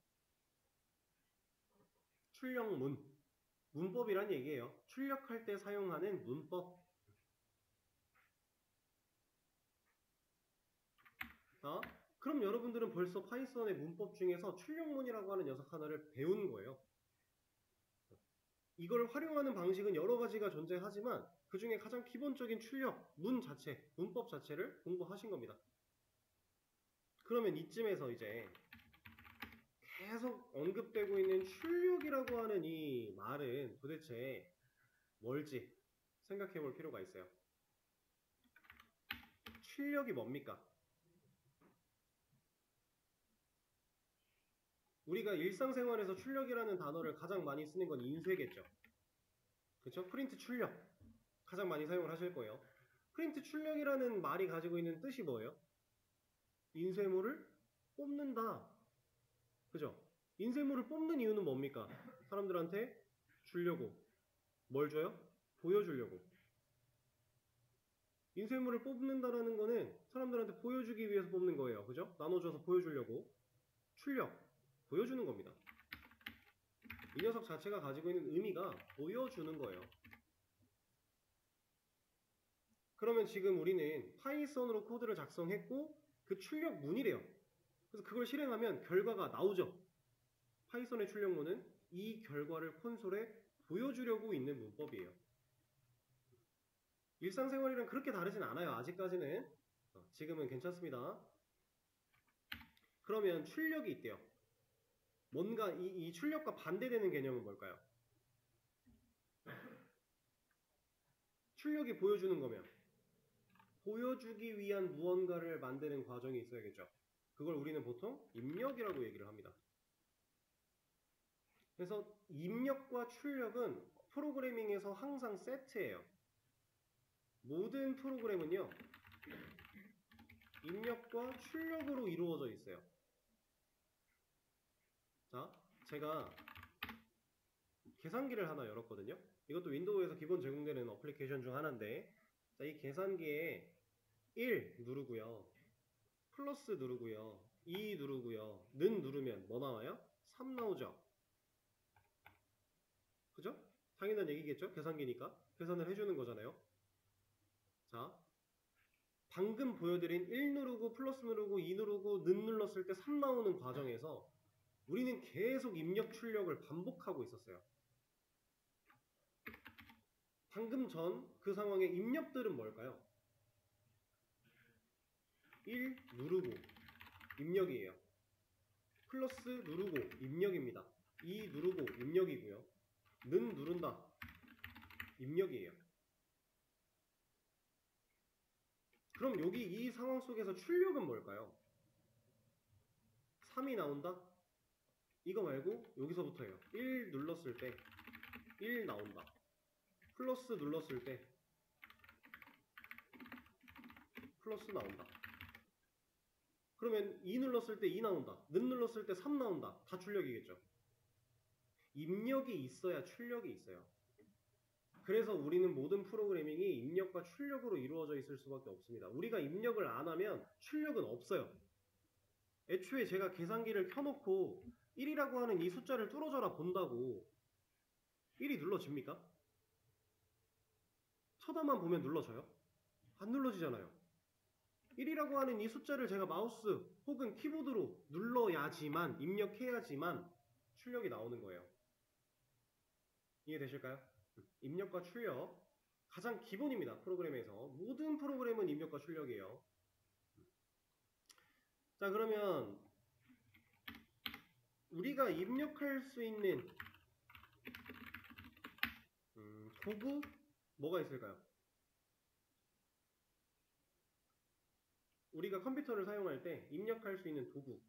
출력문. 문법이란 얘기예요. 출력할 때 사용하는 문법. 자, 그럼 여러분들은 벌써 파이썬의 문법 중에서 출력문이라고 하는 녀석 하나를 배운 거예요. 이걸 활용하는 방식은 여러 가지가 존재하지만 그 중에 가장 기본적인 출력, 문 자체, 문법 자체를 공부하신 겁니다. 그러면 이쯤에서 이제 계속 언급되고 있는 출력이라고 하는 이 말은 도대체 뭘지 생각해 볼 필요가 있어요. 출력이 뭡니까? 우리가 일상생활에서 출력이라는 단어를 가장 많이 쓰는 건 인쇄겠죠. 그렇죠? 프린트 출력 가장 많이 사용을 하실 거예요. 프린트 출력이라는 말이 가지고 있는 뜻이 뭐예요? 인쇄물을 뽑는다. 그죠? 인쇄물을 뽑는 이유는 뭡니까? 사람들한테 주려고. 뭘 줘요? 보여주려고. 인쇄물을 뽑는다라는 거는 사람들한테 보여주기 위해서 뽑는 거예요. 그죠? 나눠줘서 보여주려고. 출력. 보여주는 겁니다. 이 녀석 자체가 가지고 있는 의미가 보여주는 거예요. 그러면 지금 우리는 파이썬으로 코드를 작성했고 그 출력문이래요. 그래서 그걸 실행하면 결과가 나오죠. 파이썬의 출력문은 이 결과를 콘솔에 보여주려고 있는 문법이에요. 일상생활이랑 그렇게 다르진 않아요. 아직까지는. 지금은 괜찮습니다. 그러면 출력이 있대요. 뭔가 이 출력과 반대되는 개념은 뭘까요? 출력이 보여주는 거면 보여주기 위한 무언가를 만드는 과정이 있어야겠죠. 그걸 우리는 보통 입력이라고 얘기를 합니다. 그래서 입력과 출력은 프로그래밍에서 항상 세트예요. 모든 프로그램은요, 입력과 출력으로 이루어져 있어요. 자, 제가 계산기를 하나 열었거든요. 이것도 윈도우에서 기본 제공되는 어플리케이션 중 하나인데, 자, 이 계산기에 1 누르고요, 플러스 누르고요, 2 누르고요, 는 누르면 뭐 나와요? 3 나오죠? 그죠? 당연한 얘기겠죠? 계산기니까 계산을 해주는 거잖아요. 자, 방금 보여드린 1 누르고 플러스 누르고 2 누르고 는 눌렀을 때 3 나오는 과정에서 우리는 계속 입력 출력을 반복하고 있었어요. 방금 전 그 상황의 입력들은 뭘까요? 1 누르고 입력이에요. 플러스 누르고 입력입니다. 2 누르고 입력이고요. 는 누른다. 입력이에요. 그럼 여기 이 상황 속에서 출력은 뭘까요? 3이 나온다? 이거 말고 여기서부터예요. 1 눌렀을 때 1 나온다. 플러스 눌렀을 때 플러스 나온다. 그러면 2 눌렀을 때 2 나온다. 는 눌렀을 때 3 나온다. 다 출력이겠죠. 입력이 있어야 출력이 있어요. 그래서 우리는 모든 프로그래밍이 입력과 출력으로 이루어져 있을 수밖에 없습니다. 우리가 입력을 안 하면 출력은 없어요. 애초에 제가 계산기를 켜놓고 1이라고 하는 이 숫자를 뚫어져라 본다고 1이 눌러집니까? 쳐다만 보면 눌러져요? 안 눌러지잖아요. 1이라고 하는 이 숫자를 제가 마우스 혹은 키보드로 눌러야지만, 입력해야지만 출력이 나오는 거예요. 이해되실까요? 입력과 출력 가장 기본입니다. 프로그램에서 모든 프로그램은 입력과 출력이에요. 자, 그러면 우리가 입력할 수 있는 도구 뭐가 있을까요? 우리가 컴퓨터를 사용할 때 입력할 수 있는 도구,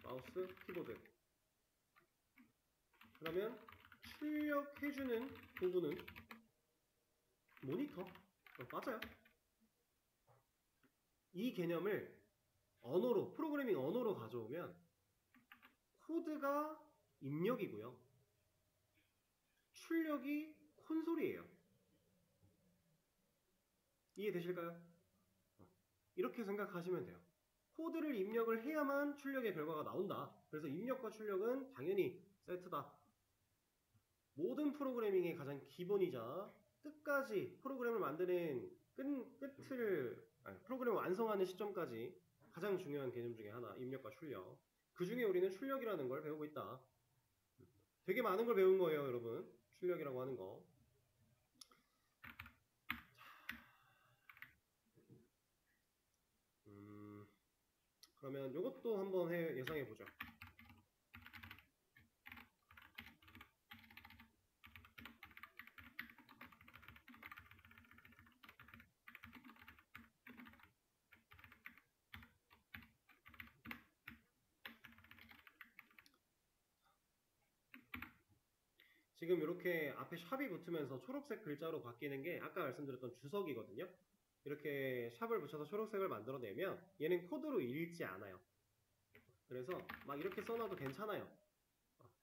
마우스, 키보드. 그러면 출력해주는 도구는 모니터. 맞아요. 이 개념을 언어로, 프로그래밍 언어로 가져오면 코드가 입력이고요, 출력이 콘솔이에요. 이해되실까요? 이렇게 생각하시면 돼요. 코드를 입력을 해야만 출력의 결과가 나온다. 그래서 입력과 출력은 당연히 세트다. 모든 프로그래밍의 가장 기본이자 끝까지 프로그램을 만드는 프로그램을 완성하는 시점까지 가장 중요한 개념 중에 하나, 입력과 출력. 그 중에 우리는 출력이라는 걸 배우고 있다. 되게 많은 걸 배운 거예요, 여러분. 출력이라고 하는 거. 그러면 이것도 한번 예상해 보죠. 지금 이렇게 앞에 샵이 붙으면서 초록색 글자로 바뀌는 게 아까 말씀드렸던 주석이거든요. 이렇게 샵을 붙여서 초록색을 만들어내면 얘는 코드로 읽지 않아요. 그래서 막 이렇게 써놔도 괜찮아요.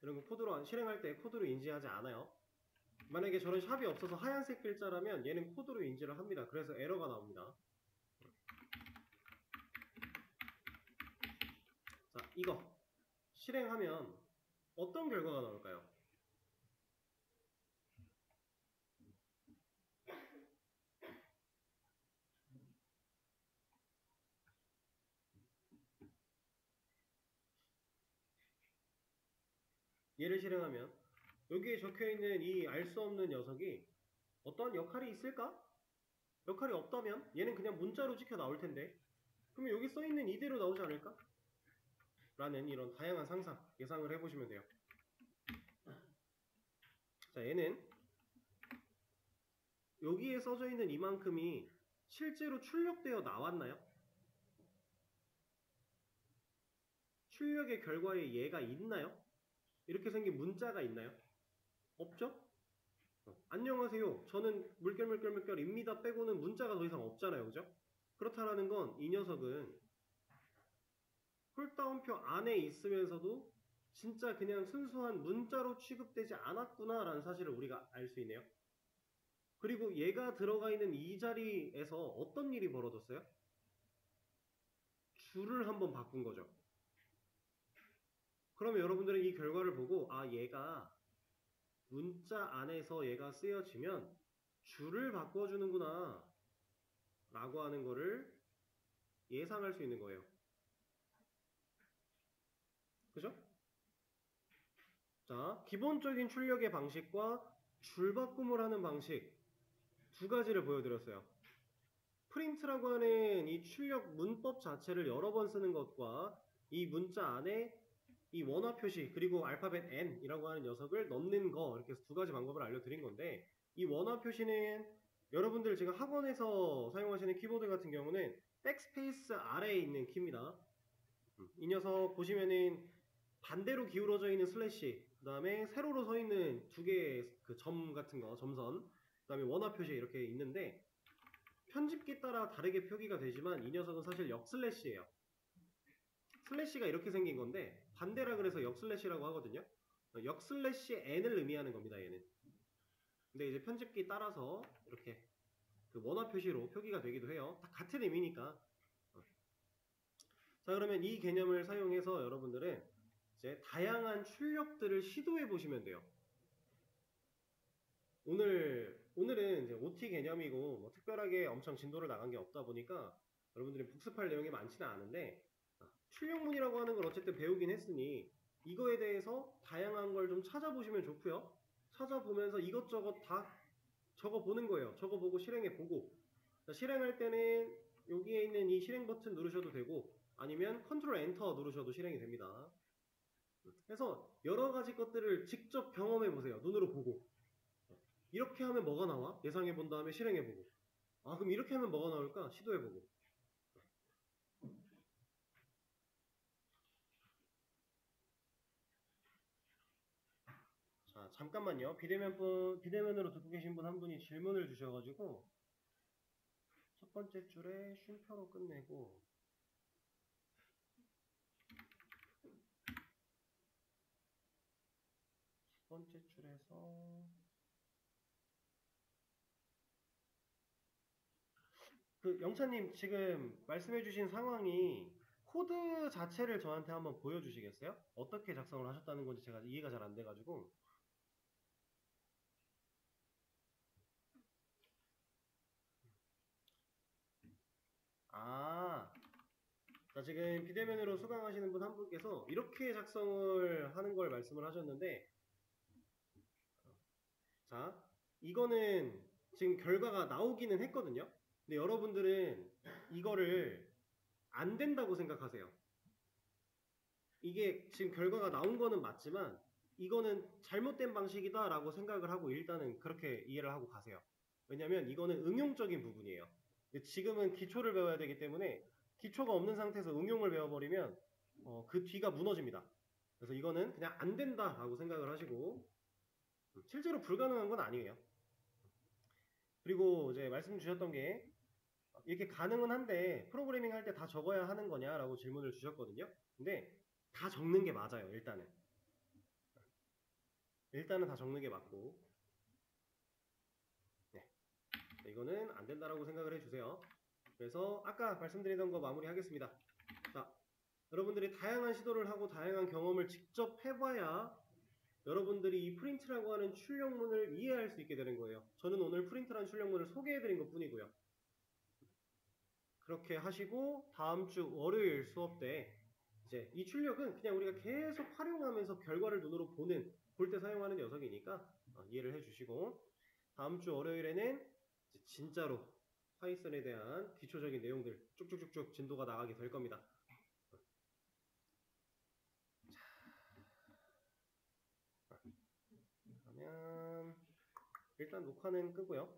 이런 거 코드로 실행할 때 코드로 인지하지 않아요. 만약에 저런 샵이 없어서 하얀색 글자라면 얘는 코드로 인지를 합니다. 그래서 에러가 나옵니다. 자, 이거 실행하면 어떤 결과가 나올까요? 얘를 실행하면 여기에 적혀있는 이 알 수 없는 녀석이 어떤 역할이 있을까? 역할이 없다면 얘는 그냥 문자로 찍혀 나올 텐데, 그러면 여기 써있는 이대로 나오지 않을까? 라는 이런 다양한 상상, 예상을 해보시면 돼요. 자, 얘는 여기에 써져 있는 이만큼이 실제로 출력되어 나왔나요? 출력의 결과에 얘가 있나요? 이렇게 생긴 문자가 있나요? 없죠? 안녕하세요, 저는 물결입니다 빼고는 문자가 더 이상 없잖아요. 그죠? 그렇다라는 건 이 녀석은 홀다운표 안에 있으면서도 진짜 그냥 순수한 문자로 취급되지 않았구나 라는 사실을 우리가 알 수 있네요. 그리고 얘가 들어가 있는 이 자리에서 어떤 일이 벌어졌어요? 줄을 한번 바꾼 거죠. 그러면 여러분들은 이 결과를 보고 얘가 문자 안에서 얘가 쓰여지면 줄을 바꿔주는구나 라고 하는 거를 예상할 수 있는 거예요. 그죠? 자, 기본적인 출력의 방식과 줄바꿈을 하는 방식 두 가지를 보여드렸어요. 프린트라고 하는 이 출력 문법 자체를 여러 번 쓰는 것과 이 문자 안에 이 원화 표시 그리고 알파벳 N이라고 하는 녀석을 넣는 거, 이렇게 해서 두 가지 방법을 알려드린 건데, 이 원화 표시는 여러분들 지금 학원에서 사용하시는 키보드 같은 경우는 백스페이스 아래에 있는 키입니다. 이 녀석 보시면은 반대로 기울어져 있는 슬래시, 그 다음에 세로로 서 있는 두 개의 그 점 같은 거, 점선, 그 다음에 원화 표시 이렇게 있는데, 편집기 따라 다르게 표기가 되지만 이 녀석은 사실 역슬래시예요. 슬래시가 이렇게 생긴 건데 반대라 그래서 역슬래시라고 하거든요. 역슬래시 n을 의미하는 겁니다, 얘는. 근데 이제 편집기 따라서 이렇게 그 원화 표시로 표기가 되기도 해요. 다 같은 의미니까. 자, 그러면 이 개념을 사용해서 여러분들은 이제 다양한 출력들을 시도해 보시면 돼요. 오늘은 이제 OT 개념이고 뭐 특별하게 엄청 진도를 나간 게 없다 보니까 여러분들이 복습할 내용이 많지는 않은데, 출력문이라고 하는 걸 어쨌든 배우긴 했으니 이거에 대해서 다양한 걸 좀 찾아보시면 좋고요. 찾아보면서 이것저것 다 적어보는 거예요. 적어보고 실행해보고, 실행할 때는 여기에 있는 이 실행 버튼 누르셔도 되고, 아니면 컨트롤 엔터 누르셔도 실행이 됩니다. 그래서 여러 가지 것들을 직접 경험해 보세요. 눈으로 보고. 이렇게 하면 뭐가 나와? 예상해 본 다음에 실행해 보고. 아, 그럼 이렇게 하면 뭐가 나올까? 시도해 보고. 자, 잠깐만요. 비대면으로 듣고 계신 분 한 분이 질문을 주셔가지고 첫 번째 줄에 쉼표로 끝내고 두 번째 줄에서 그 영차님 지금 말씀해주신 상황이 코드 자체를 저한테 한번 보여주시겠어요? 어떻게 작성을 하셨다는 건지 제가 이해가 잘 안 돼가지고. 아, 자, 지금 비대면으로 수강하시는 분 한 분께서 이렇게 작성을 하는 걸 말씀을 하셨는데, 자, 이거는 지금 결과가 나오기는 했거든요. 근데 여러분들은 이거를 안 된다고 생각하세요. 이게 지금 결과가 나온 거는 맞지만 이거는 잘못된 방식이다 라고 생각을 하고 일단은 그렇게 이해를 하고 가세요. 왜냐면 이거는 응용적인 부분이에요. 근데 지금은 기초를 배워야 되기 때문에 기초가 없는 상태에서 응용을 배워버리면 그 뒤가 무너집니다. 그래서 이거는 그냥 안 된다 라고 생각을 하시고 실제로 불가능한 건 아니에요. 그리고 이제 말씀 주셨던 게 이렇게 가능은 한데 프로그래밍 할 때 다 적어야 하는 거냐라고 질문을 주셨거든요. 근데 다 적는 게 맞아요. 일단은 다 적는 게 맞고, 네, 이거는 안 된다라고 생각을 해주세요. 그래서 아까 말씀드리던 거 마무리하겠습니다. 자, 여러분들이 다양한 시도를 하고 다양한 경험을 직접 해봐야 여러분들이 이 프린트라고 하는 출력문을 이해할 수 있게 되는 거예요. 저는 오늘 프린트라는 출력문을 소개해드린 것 뿐이고요. 그렇게 하시고 다음 주 월요일 수업 때 이제 이 출력은 그냥 우리가 계속 활용하면서 결과를 눈으로 볼 때 사용하는 녀석이니까 이해를 해주시고 다음 주 월요일에는 진짜로 파이썬에 대한 기초적인 내용들 쭉쭉쭉쭉 진도가 나가게 될 겁니다. 자, 그러면 일단 녹화는 끄고요.